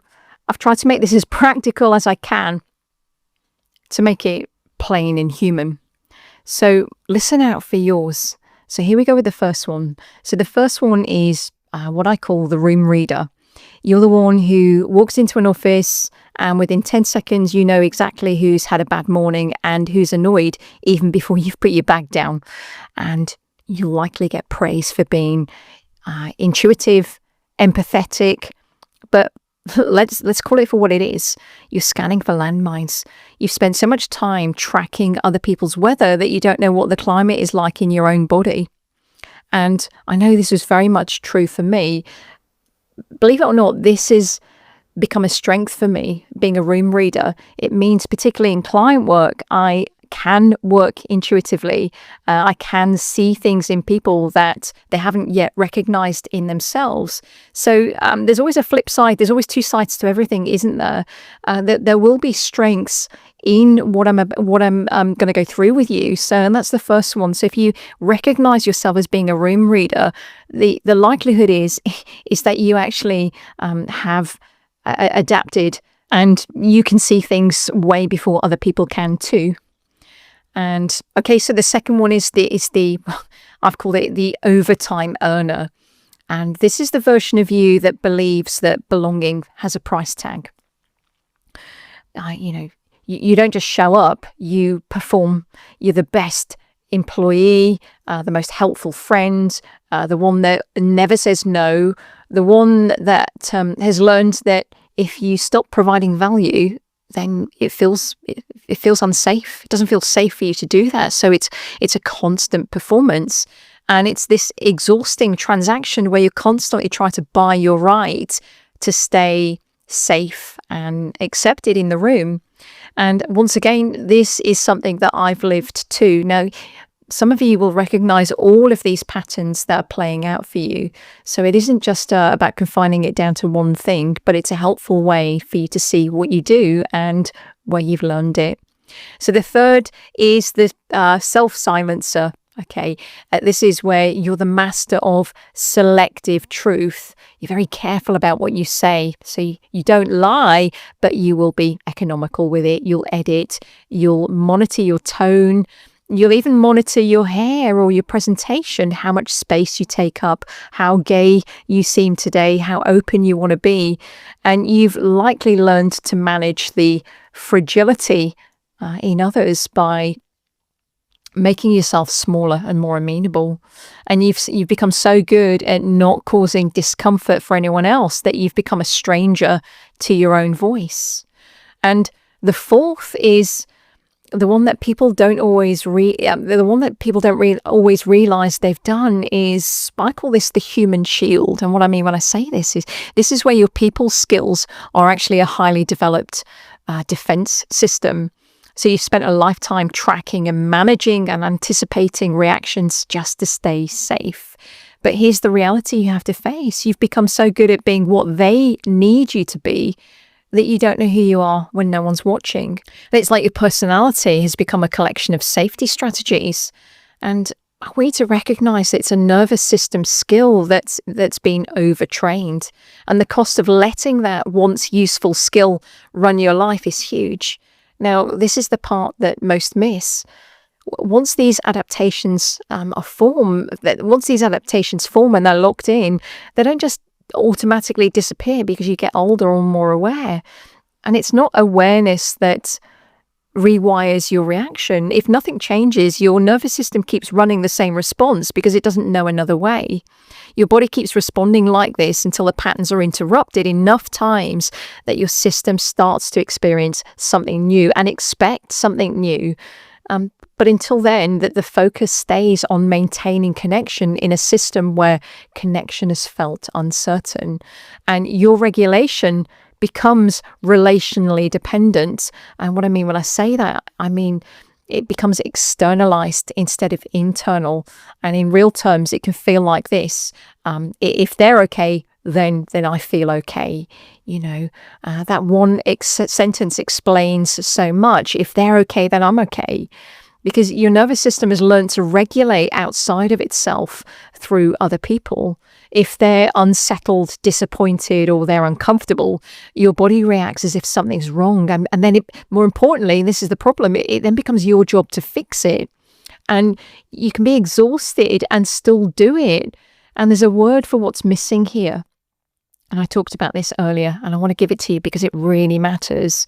Speaker 1: I've tried to make this as practical as I can to make it plain and human. So listen out for yours. So here we go with the first one. So the first one is what I call the room reader. You're the one who walks into an office and within 10 seconds, you know exactly who's had a bad morning and who's annoyed even before you've put your bag down. And you'll likely get praise for being intuitive, empathetic, but let's call it for what it is. You're scanning for landmines. You've spent so much time tracking other people's weather that you don't know what the climate is like in your own body. And I know this was very much true for me. Believe it or not, this has become a strength for me, being a room reader. It means, particularly in client work, I can work intuitively. I can see things in people that they haven't yet recognized in themselves. So there's always a flip side. There's always 2 sides to everything, isn't there? There will be strengths in what I'm going to go through with you. So, and that's the first one. So if you recognize yourself as being a room reader, the likelihood is that you actually have adapted, and you can see things way before other people can too. And okay, so the second one is the I've called it the overtime earner. And this is the version of you that believes that belonging has a price tag. You don't just show up, you perform. You're the best employee, the most helpful friend, the one that never says no, the one that has learned that if you stop providing value, then it feels unsafe. It doesn't feel safe for you to do that. So it's a constant performance. And it's this exhausting transaction where you constantly try to buy your right to stay safe and accepted in the room. And once again, this is something that I've lived too. Now, some of you will recognize all of these patterns that are playing out for you. So it isn't just about confining it down to one thing, but it's a helpful way for you to see what you do and where you've learned it. So the third is the self-silencer. Okay, this is where you're the master of selective truth. You're very careful about what you say. So you don't lie, but you will be economical with it. You'll edit, you'll monitor your tone. You'll even monitor your hair or your presentation, how much space you take up, how gay you seem today, how open you want to be. And you've likely learned to manage the fragility in others by making yourself smaller and more amenable. And you've become so good at not causing discomfort for anyone else that you've become a stranger to your own voice. And the fourth is the one that people don't always always realize they've done is, I call this the human shield. And what I mean when I say this is where your people skills are actually a highly developed defense system. So you've spent a lifetime tracking and managing and anticipating reactions just to stay safe. But here's the reality you have to face. You've become so good at being what they need you to be that you don't know who you are when no one's watching. It's like your personality has become a collection of safety strategies. And we need to recognize that it's a nervous system skill that's been overtrained. And the cost of letting that once useful skill run your life is huge. Now, this is the part that most miss. Once these adaptations form and they're locked in, they don't just automatically disappear because you get older or more aware. And it's not awareness that rewires your reaction. If nothing changes, your nervous system keeps running the same response because it doesn't know another way. Your body keeps responding like this until the patterns are interrupted enough times that your system starts to experience something new and expect something new. But until then, that the focus stays on maintaining connection in a system where connection is felt uncertain. And your regulation becomes relationally dependent. And what I mean when I say that, I mean it becomes externalized instead of internal. And in real terms, it can feel like this. If they're okay, then I feel okay. That one sentence explains so much. If they're okay, then I'm okay. Because your nervous system has learned to regulate outside of itself through other people. If they're unsettled, disappointed, or they're uncomfortable, your body reacts as if something's wrong. And then more importantly, and this is the problem, it then becomes your job to fix it. And you can be exhausted and still do it. And there's a word for what's missing here. And I talked about this earlier, and I want to give it to you because it really matters.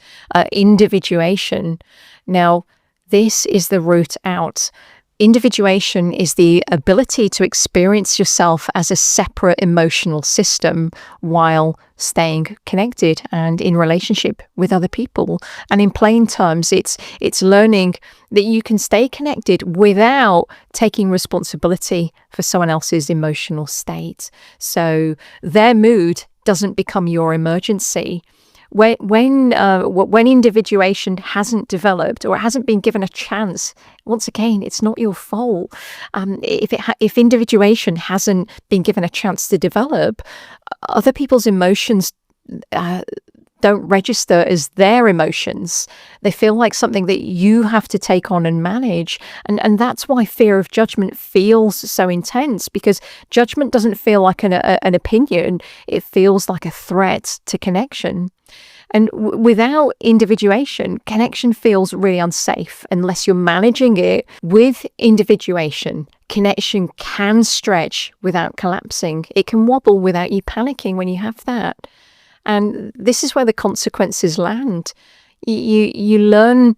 Speaker 1: Individuation. Now, this is the route out. Individuation is the ability to experience yourself as a separate emotional system while staying connected and in relationship with other people. And in plain terms, it's learning that you can stay connected without taking responsibility for someone else's emotional state. So their mood doesn't become your emergency. When individuation hasn't developed or it hasn't been given a chance, once again, it's not your fault. If individuation hasn't been given a chance to develop, other people's emotions don't register as their emotions. They feel like something that you have to take on and manage. And that's why fear of judgment feels so intense, because judgment doesn't feel like an opinion. It feels like a threat to connection. And without individuation, connection feels really unsafe unless you're managing it. With individuation, connection can stretch without collapsing. It can wobble without you panicking when you have that. And this is where the consequences land. You learn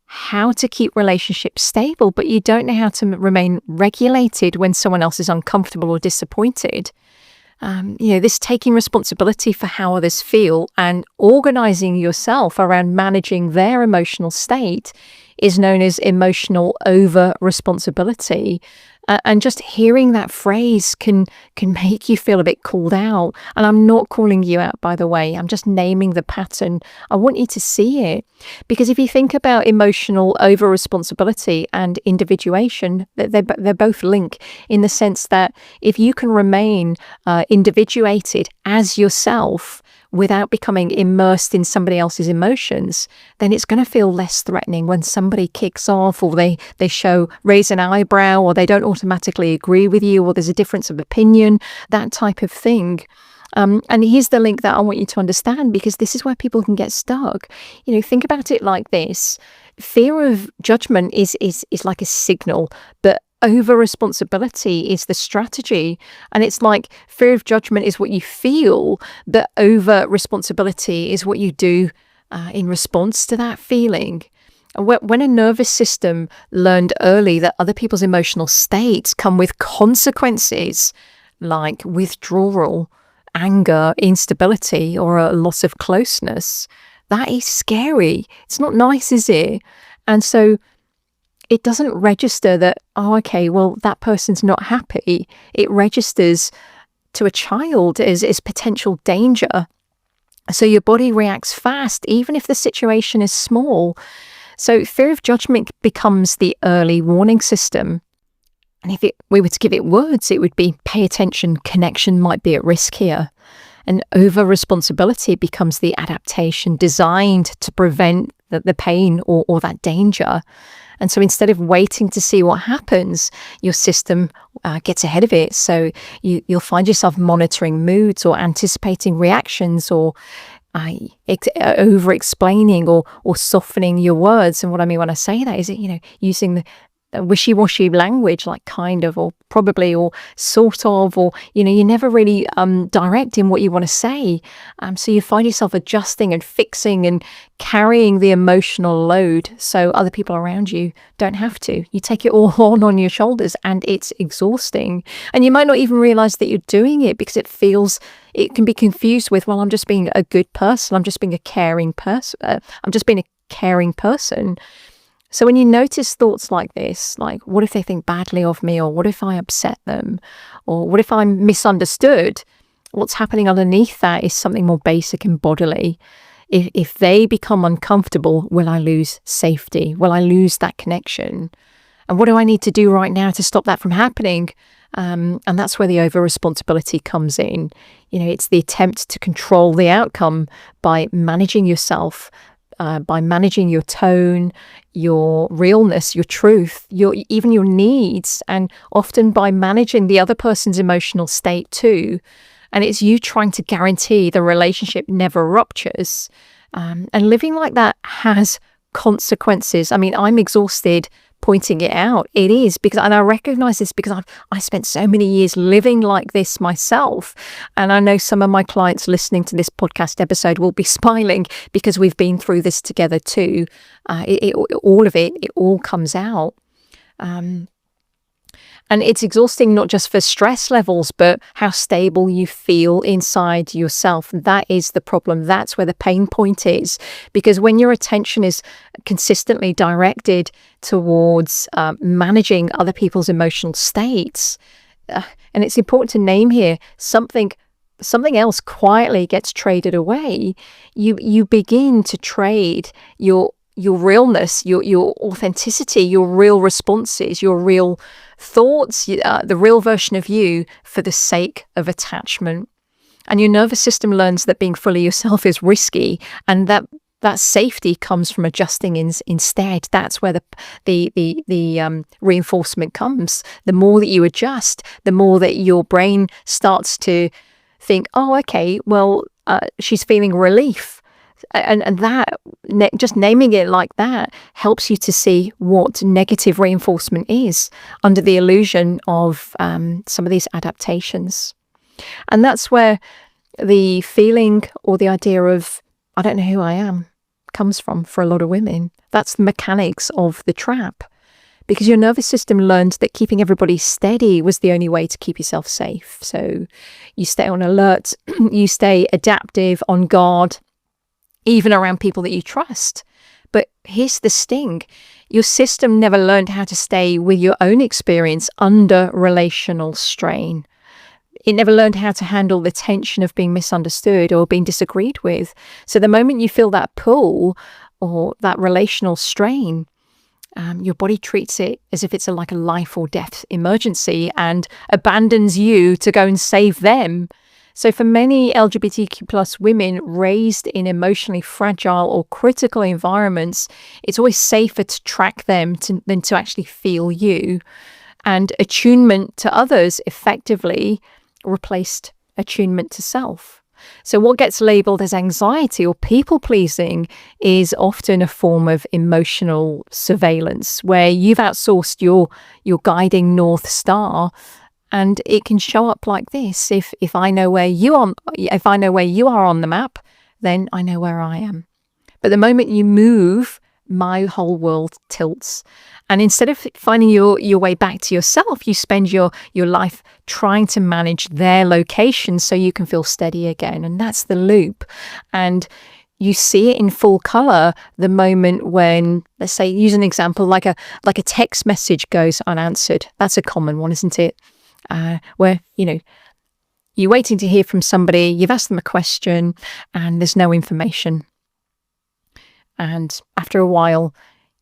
Speaker 1: how to keep relationships stable, but you don't know how to remain regulated when someone else is uncomfortable or disappointed. This taking responsibility for how others feel and organizing yourself around managing their emotional state is known as emotional over responsibility. And just hearing that phrase can make you feel a bit called out. And I'm not calling you out, by the way. I'm just naming the pattern. I want you to see it. Because if you think about emotional over responsibility and individuation, they're both linked in the sense that if you can remain individuated as yourself without becoming immersed in somebody else's emotions, then it's going to feel less threatening when somebody kicks off, or they raise an eyebrow, or they don't automatically agree with you, or there's a difference of opinion, that type of thing. And here's the link that I want you to understand, because this is where people can get stuck. Think about it like this. Fear of judgment is like a signal, but over responsibility is the strategy. And it's like fear of judgment is what you feel, but over responsibility is what you do in response to that feeling. When a nervous system learned early that other people's emotional states come with consequences like withdrawal, anger, instability, or a loss of closeness, that is scary. It's not nice, is it? And so it doesn't register that, okay, well, that person's not happy. It registers to a child as potential danger. So your body reacts fast, even if the situation is small. So fear of judgment becomes the early warning system. And if we were to give it words, it would be pay attention, connection might be at risk here. And over responsibility becomes the adaptation designed to prevent the pain or that danger. And so instead of waiting to see what happens, your system gets ahead of it. So you'll find yourself monitoring moods or anticipating reactions, or over-explaining or softening your words. And what I mean when I say that is, using the wishy-washy language, like kind of, or probably, or sort of, or you're never really direct in what you want to say. So you find yourself adjusting and fixing and carrying the emotional load so other people around you don't have to. You take it all on your shoulders, and it's exhausting. And you might not even realize that you're doing it, because it can be confused with, well, I'm just being a good person. I'm just being a caring person. I'm just being a caring person. So when you notice thoughts like this, like, what if they think badly of me? Or what if I upset them? Or what if I'm misunderstood? What's happening underneath that is something more basic and bodily. If they become uncomfortable, will I lose safety? Will I lose that connection? And what do I need to do right now to stop that from happening? And that's where the over-responsibility comes in. It's the attempt to control the outcome by managing yourself, by managing your tone, your realness, your truth, even your needs, and often by managing the other person's emotional state too. And it's you trying to guarantee the relationship never ruptures. And living like that has consequences. I mean, I'm exhausted pointing it out. It is, because, and I recognize this because I spent so many years living like this myself. And I know some of my clients listening to this podcast episode will be smiling, because we've been through this together too. All of it all comes out. And it's exhausting, not just for stress levels, but how stable you feel inside yourself. That is the problem. That's where the pain point is. Because when your attention is consistently directed towards managing other people's emotional states, and it's important to name here, something else quietly gets traded away. You begin to trade your realness, your authenticity, your real responses, your real thoughts, the real version of you, for the sake of attachment. And your nervous system learns that being fully yourself is risky, and that safety comes from adjusting instead. That's where the reinforcement comes. The more that you adjust, the more that your brain starts to think, oh, okay, well, she's feeling relief. And that, just naming it like that, helps you to see what negative reinforcement is under the illusion of some of these adaptations. And that's where the feeling or the idea of, I don't know who I am, comes from for a lot of women. That's the mechanics of the trap. Because your nervous system learned that keeping everybody steady was the only way to keep yourself safe. So you stay on alert, you stay adaptive, on guard, even around people that you trust. But here's the sting. Your system never learned how to stay with your own experience under relational strain. It never learned how to handle the tension of being misunderstood or being disagreed with. So the moment you feel that pull or that relational strain, your body treats it as if it's like a life or death emergency and abandons you to go and save them. So for many LGBTQ plus women raised in emotionally fragile or critical environments, it's always safer to track them than to actually feel you. And attunement to others effectively replaced attunement to self. So what gets labelled as anxiety or people-pleasing is often a form of emotional surveillance where you've outsourced your guiding North Star. And it can show up like this. If I know where you are on the map, then I know where I am. But the moment you move, my whole world tilts. And instead of finding your way back to yourself, you spend your life trying to manage their location so you can feel steady again. And that's the loop. And you see it in full color the moment when, let's say, use an example, like a text message goes unanswered. That's a common one, isn't it? Where, you're waiting to hear from somebody, you've asked them a question, and there's no information. And after a while,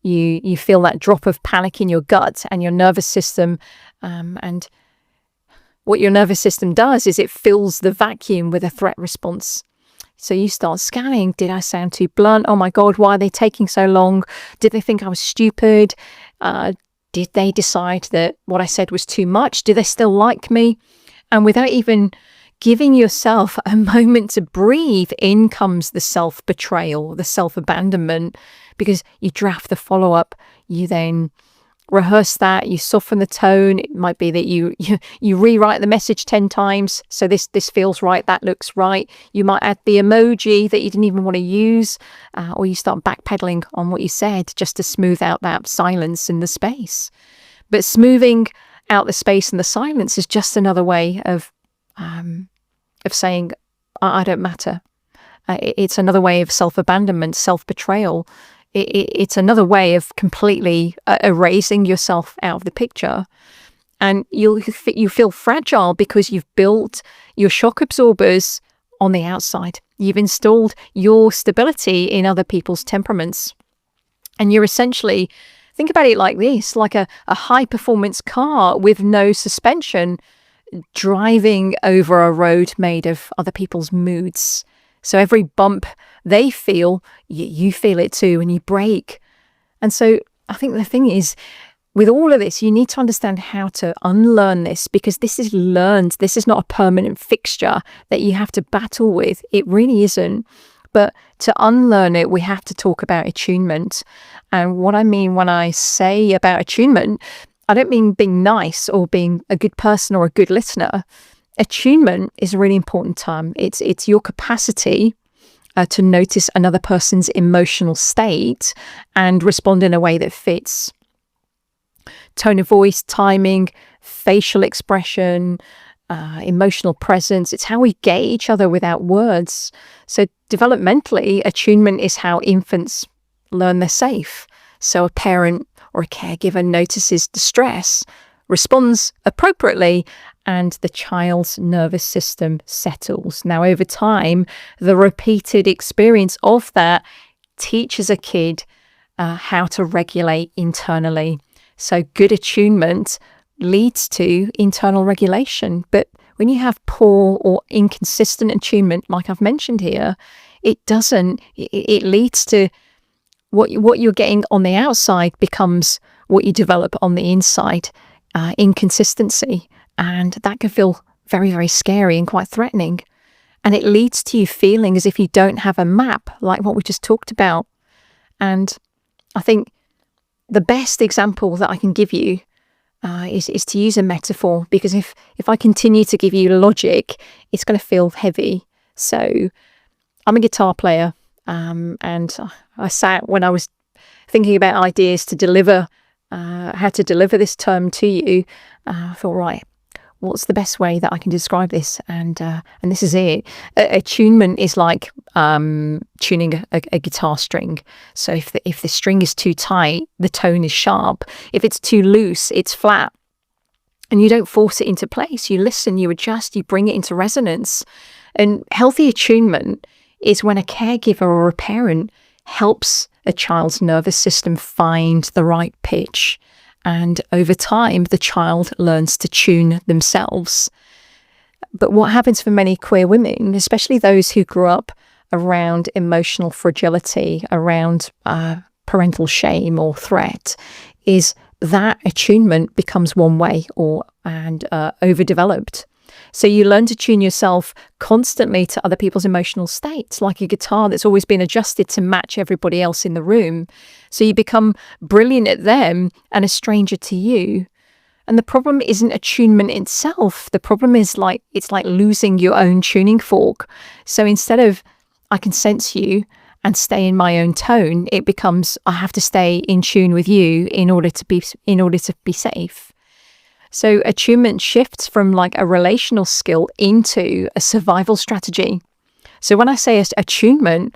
Speaker 1: you feel that drop of panic in your gut and your nervous system. And what your nervous system does is it fills the vacuum with a threat response. So you start scanning. Did I sound too blunt? Oh my God, why are they taking so long? Did they think I was stupid? Did they decide that what I said was too much? Do they still like me? And without even giving yourself a moment to breathe, in comes the self-betrayal, the self-abandonment, because you draft the follow-up, you then rehearse that, you soften the tone. It might be that you rewrite the message 10 times. So this feels right, that looks right. You might add the emoji that you didn't even want to use, or you start backpedaling on what you said just to smooth out that silence in the space. But smoothing out the space and the silence is just another way of saying, I don't matter. It's another way of self-abandonment, self-betrayal. It's another way of completely erasing yourself out of the picture. And you feel fragile because you've built your shock absorbers on the outside. You've installed your stability in other people's temperaments. And you're essentially, think about it like this, like a high-performance car with no suspension driving over a road made of other people's moods. So every bump they feel, you feel it too, and you brake. And so I think the thing is, with all of this, you need to understand how to unlearn this, because this is learned. This is not a permanent fixture that you have to battle with. It really isn't. But to unlearn it, we have to talk about attunement. And what I mean when I say about attunement, I don't mean being nice or being a good person or a good listener. Attunement is a really important term. It's your capacity to notice another person's emotional state and respond in a way that fits. Tone of voice, timing, facial expression, emotional presence. It's how we get each other without words. So developmentally, attunement is how infants learn they're safe. So a parent or a caregiver notices distress, responds appropriately, and the child's nervous system settles. Now, over time, the repeated experience of that teaches a kid how to regulate internally. So good attunement leads to internal regulation. But when you have poor or inconsistent attunement, like I've mentioned here, it doesn't. It leads to what you're getting on the outside becomes what you develop on the inside. Inconsistency. And that can feel very, very scary and quite threatening. And it leads to you feeling as if you don't have a map, like what we just talked about. And I think the best example that I can give you is to use a metaphor, because if I continue to give you logic, it's going to feel heavy. So I'm a guitar player, and I sat when I was thinking about ideas to deliver, how to deliver this term to you. I thought, right, what's the best way that I can describe this? And this is it. Attunement is like tuning a guitar string. So if the string is too tight, the tone is sharp. If it's too loose, it's flat. And you don't force it into place. You listen, you adjust, you bring it into resonance. And healthy attunement is when a caregiver or a parent helps a child's nervous system find the right pitch. And over time, the child learns to tune themselves. But what happens for many queer women, especially those who grew up around emotional fragility, around parental shame or threat, is that attunement becomes one way and overdeveloped. So you learn to tune yourself constantly to other people's emotional states, like a guitar that's always been adjusted to match everybody else in the room. So you become brilliant at them and a stranger to you. And the problem isn't attunement itself. The problem is it's like losing your own tuning fork. So instead of I can sense you and stay in my own tone, it becomes I have to stay in tune with you in order to be safe. So attunement shifts from like a relational skill into a survival strategy. So when I say attunement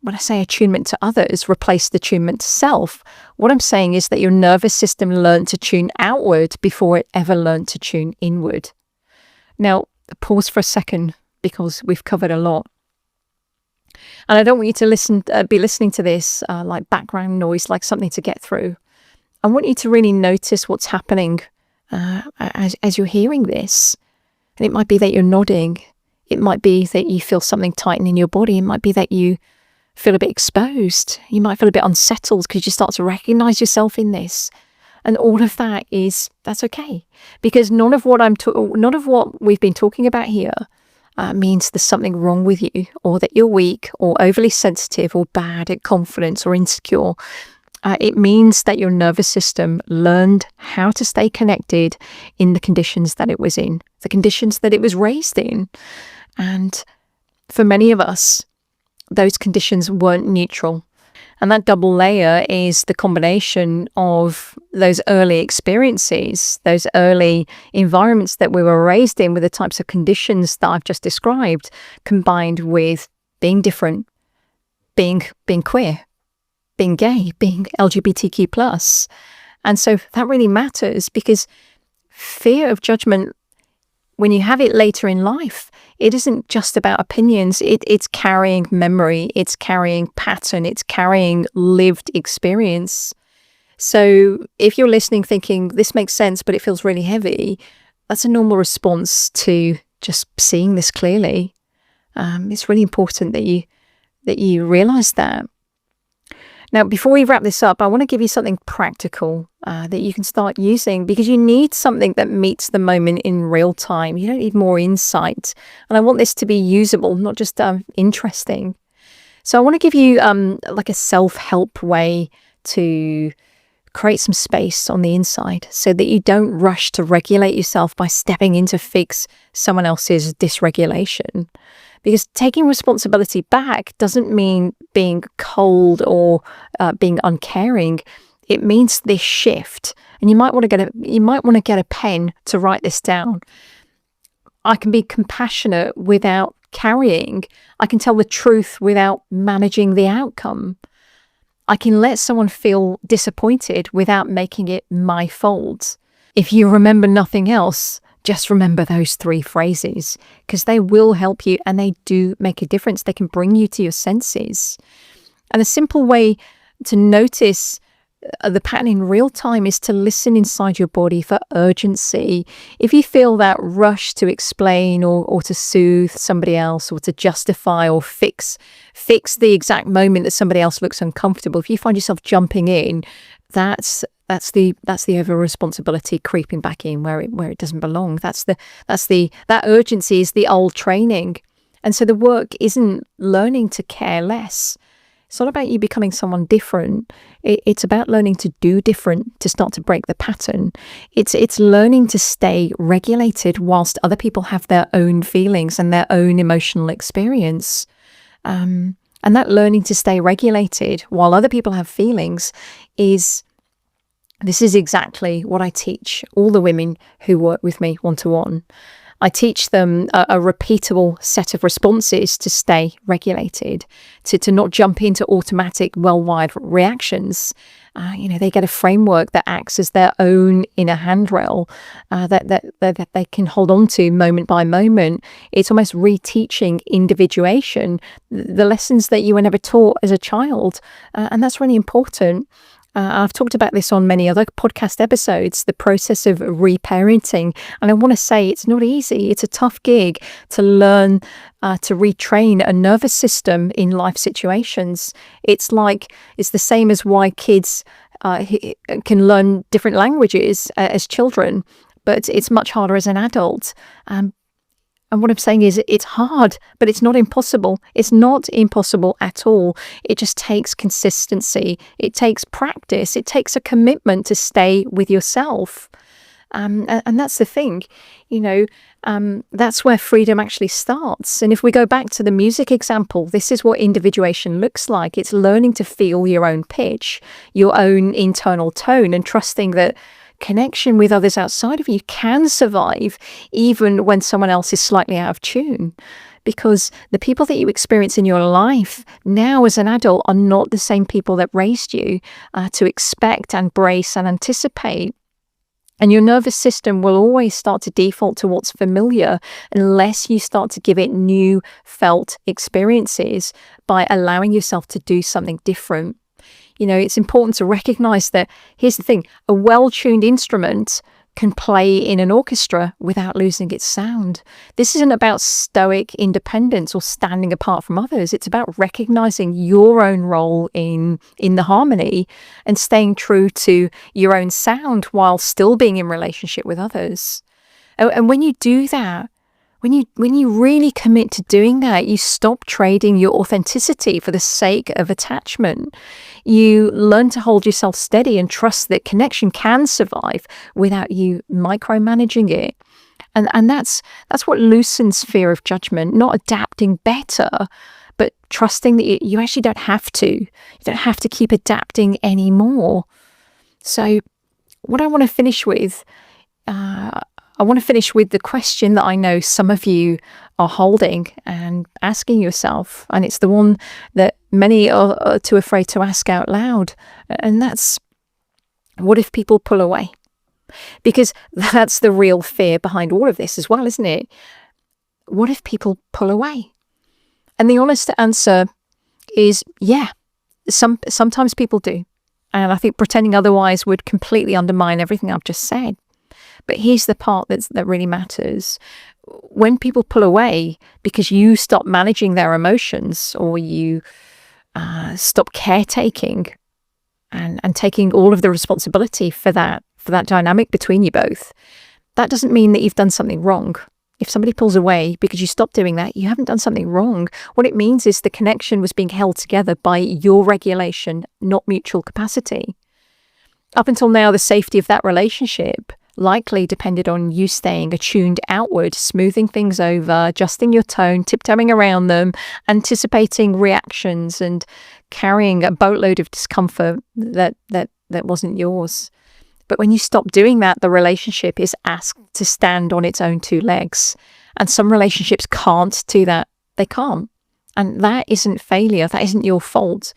Speaker 1: to others, replace the attunement to self, what I'm saying is that your nervous system learned to tune outward before it ever learned to tune inward. Now, pause for a second because we've covered a lot. And I don't want you to be listening to this like background noise, like something to get through. I want you to really notice what's happening as you're hearing this. And it might be that you're nodding. It might be that you feel something tighten in your body. It might be that you feel a bit exposed. You might feel a bit unsettled because you start to recognize yourself in this. And all of that's okay. Because none of what we've been talking about here means there's something wrong with you, or that you're weak or overly sensitive or bad at confidence or insecure. It means that your nervous system learned how to stay connected in the conditions that it was in, the conditions that it was raised in. And for many of us, those conditions weren't neutral. And that double layer is the combination of those early experiences, those early environments that we were raised in with the types of conditions that I've just described, combined with being different, being queer, being gay, being LGBTQ+. And so that really matters, because fear of judgment, when you have it later in life, it isn't just about opinions. It's carrying memory, it's carrying pattern, it's carrying lived experience. So if you're listening thinking, this makes sense, but it feels really heavy, that's a normal response to just seeing this clearly. It's really important that you realize that. Now, before we wrap this up, I want to give you something practical that you can start using, because you need something that meets the moment in real time. You don't need more insight. And I want this to be usable, not just interesting. So I want to give you like a self-help way to create some space on the inside so that you don't rush to regulate yourself by stepping in to fix someone else's dysregulation. Because taking responsibility back doesn't mean being cold or being uncaring. It means this shift. And you might want to get a pen to write this down. I can be compassionate without carrying. I can tell the truth without managing the outcome. I can let someone feel disappointed without making it my fault. If you remember nothing else, just remember those 3 phrases, because they will help you and they do make a difference. They can bring you to your senses. And a simple way to notice the pattern in real time is to listen inside your body for urgency. If you feel that rush to explain or to soothe somebody else, or to justify or fix the exact moment that somebody else looks uncomfortable, if you find yourself jumping in, that's the over responsibility creeping back in where it doesn't belong. That urgency is the old training. And so the work isn't learning to care less. It's not about you becoming someone different. It's about learning to do different, to start to break the pattern. It's learning to stay regulated whilst other people have their own feelings and their own emotional experience. And that learning to stay regulated while other people have feelings is This is exactly what I teach all the women who work with me one-to-one. I teach them a repeatable set of responses to stay regulated, to not jump into automatic, well-wired reactions. They get a framework that acts as their own inner handrail that they can hold on to moment by moment. It's almost reteaching individuation, the lessons that you were never taught as a child. And that's really important. I've talked about this on many other podcast episodes, the process of reparenting. And I want to say it's not easy. It's a tough gig to learn to retrain a nervous system in life situations. It's the same as why kids can learn different languages as children, but it's much harder as an adult. And what I'm saying is it's hard, but it's not impossible. It's not impossible at all. It just takes consistency. It takes practice. It takes a commitment to stay with yourself. And that's the thing, that's where freedom actually starts. And if we go back to the music example, this is what individuation looks like. It's learning to feel your own pitch, your own internal tone, and trusting that connection with others outside of you can survive even when someone else is slightly out of tune. Because the people that you experience in your life now as an adult are not the same people that raised you to expect and brace and anticipate. And your nervous system will always start to default to what's familiar unless you start to give it new felt experiences by allowing yourself to do something different. It's important to recognize that, here's the thing, a well-tuned instrument can play in an orchestra without losing its sound. This isn't about stoic independence or standing apart from others. It's about recognizing your own role in the harmony and staying true to your own sound while still being in relationship with others. And when you do that, when you really commit to doing that, you stop trading your authenticity for the sake of attachment. You learn to hold yourself steady and trust that connection can survive without you micromanaging it. And that's what loosens fear of judgment, not adapting better, but trusting that you actually don't have to. You don't have to keep adapting anymore. So what I want to finish with, the question that I know some of you are holding and asking yourself, and it's the one that many are too afraid to ask out loud, and that's, what if people pull away? Because that's the real fear behind all of this as well, isn't it? What if people pull away? And the honest answer is, yeah, sometimes people do. And I think pretending otherwise would completely undermine everything I've just said. But here's the part that really matters. When people pull away because you stop managing their emotions, or you stop caretaking and taking all of the responsibility for that dynamic between you both, that doesn't mean that you've done something wrong. If somebody pulls away because you stop doing that, you haven't done something wrong. What it means is the connection was being held together by your regulation, not mutual capacity. Up until now, the safety of that relationship likely depended on you staying attuned outward, smoothing things over, adjusting your tone, tiptoeing around them, anticipating reactions, and carrying a boatload of discomfort that wasn't yours. But when you stop doing that, the relationship is asked to stand on its own two legs. And some relationships can't do that. They can't. And that isn't failure. That isn't your fault.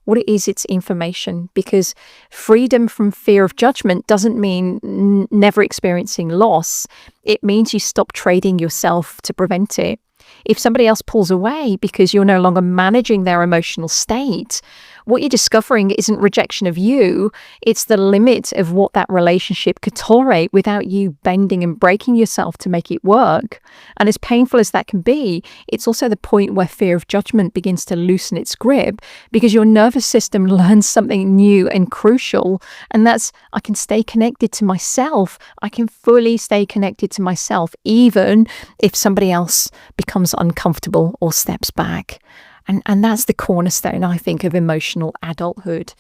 Speaker 1: What it is, it's information, because freedom from fear of judgment doesn't mean never experiencing loss. It means you stop trading yourself to prevent it. If somebody else pulls away because you're no longer managing their emotional state, what you're discovering isn't rejection of you, it's the limit of what that relationship could tolerate without you bending and breaking yourself to make it work. And as painful as that can be, it's also the point where fear of judgment begins to loosen its grip, because your nervous system learns something new and crucial, and that's, I can stay connected to myself. I can fully stay connected to myself, even if somebody else becomes uncomfortable or steps back. And that's the cornerstone, I think, of emotional adulthood.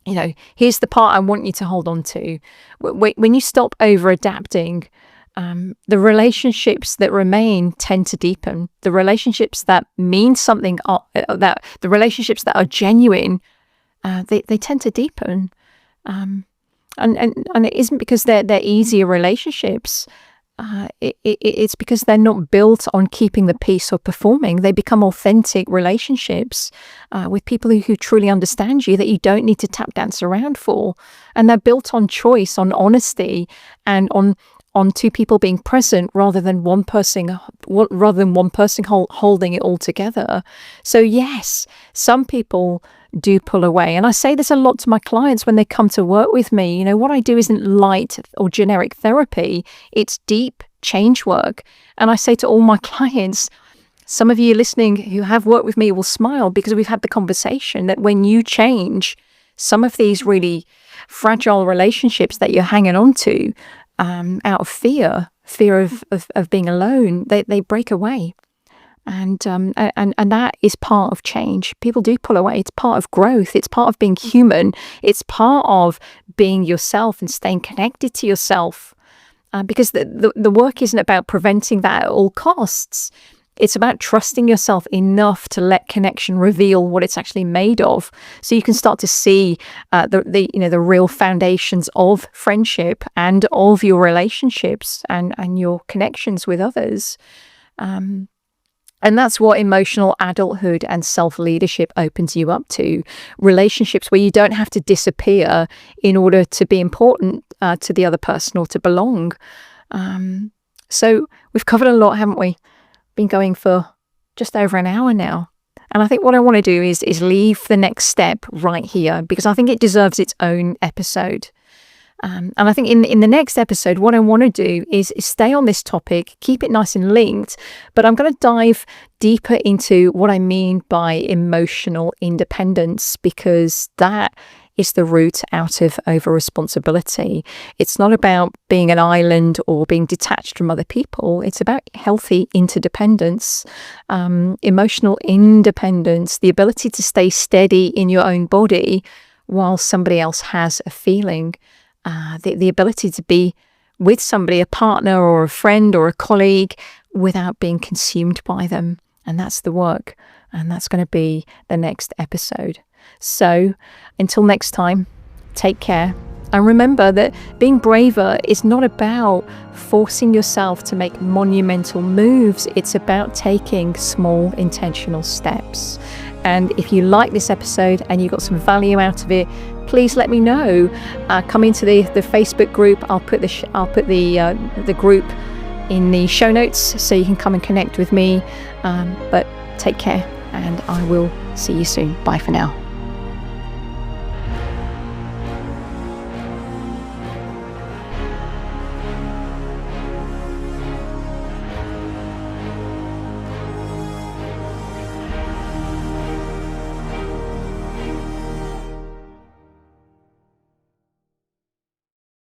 Speaker 1: Here's the part I want you to hold on to. When you stop over-adapting, the relationships that remain tend to deepen. The relationships that mean something, the relationships that are genuine, they tend to deepen. And it isn't because they're easier relationships. It's because they're not built on keeping the peace or performing. They become authentic relationships with people who truly understand you, that you don't need to tap dance around for. And they're built on choice, on honesty, and on two people being present rather than one person holding it all together. So yes, some people do pull away. And I say this a lot to my clients when they come to work with me. What I do isn't light or generic therapy. It's deep change work. And I say to all my clients, some of you listening who have worked with me will smile because we've had the conversation that when you change, some of these really fragile relationships that you're hanging on to out of fear of being alone, they break away. And that is part of change. People do pull away. It's part of growth. It's part of being human. It's part of being yourself and staying connected to yourself. Because the work isn't about preventing that at all costs. It's about trusting yourself enough to let connection reveal what it's actually made of, so you can start to see the real foundations of friendship and of your relationships and your connections with others. And that's what emotional adulthood and self-leadership opens you up to. Relationships where you don't have to disappear in order to be important to the other person or to belong. So we've covered a lot, haven't we? Been going for just over an hour now. And I think what I want to do is leave the next step right here, because I think it deserves its own episode. And I think in the next episode, what I want to do is stay on this topic, keep it nice and linked, but I'm going to dive deeper into what I mean by emotional independence, because that is the root out of over-responsibility. It's not about being an island or being detached from other people. It's about healthy interdependence, emotional independence, the ability to stay steady in your own body while somebody else has a feeling. The ability to be with somebody, a partner or a friend or a colleague, without being consumed by them. And that's the work. And that's going to be the next episode. So until next time, take care. And remember that being braver is not about forcing yourself to make monumental moves. It's about taking small intentional steps. And if you like this episode and you got some value out of it, please let me know. Come into the Facebook group. I'll put the group in the show notes so you can come and connect with me. But take care, and I will see you soon. Bye for now.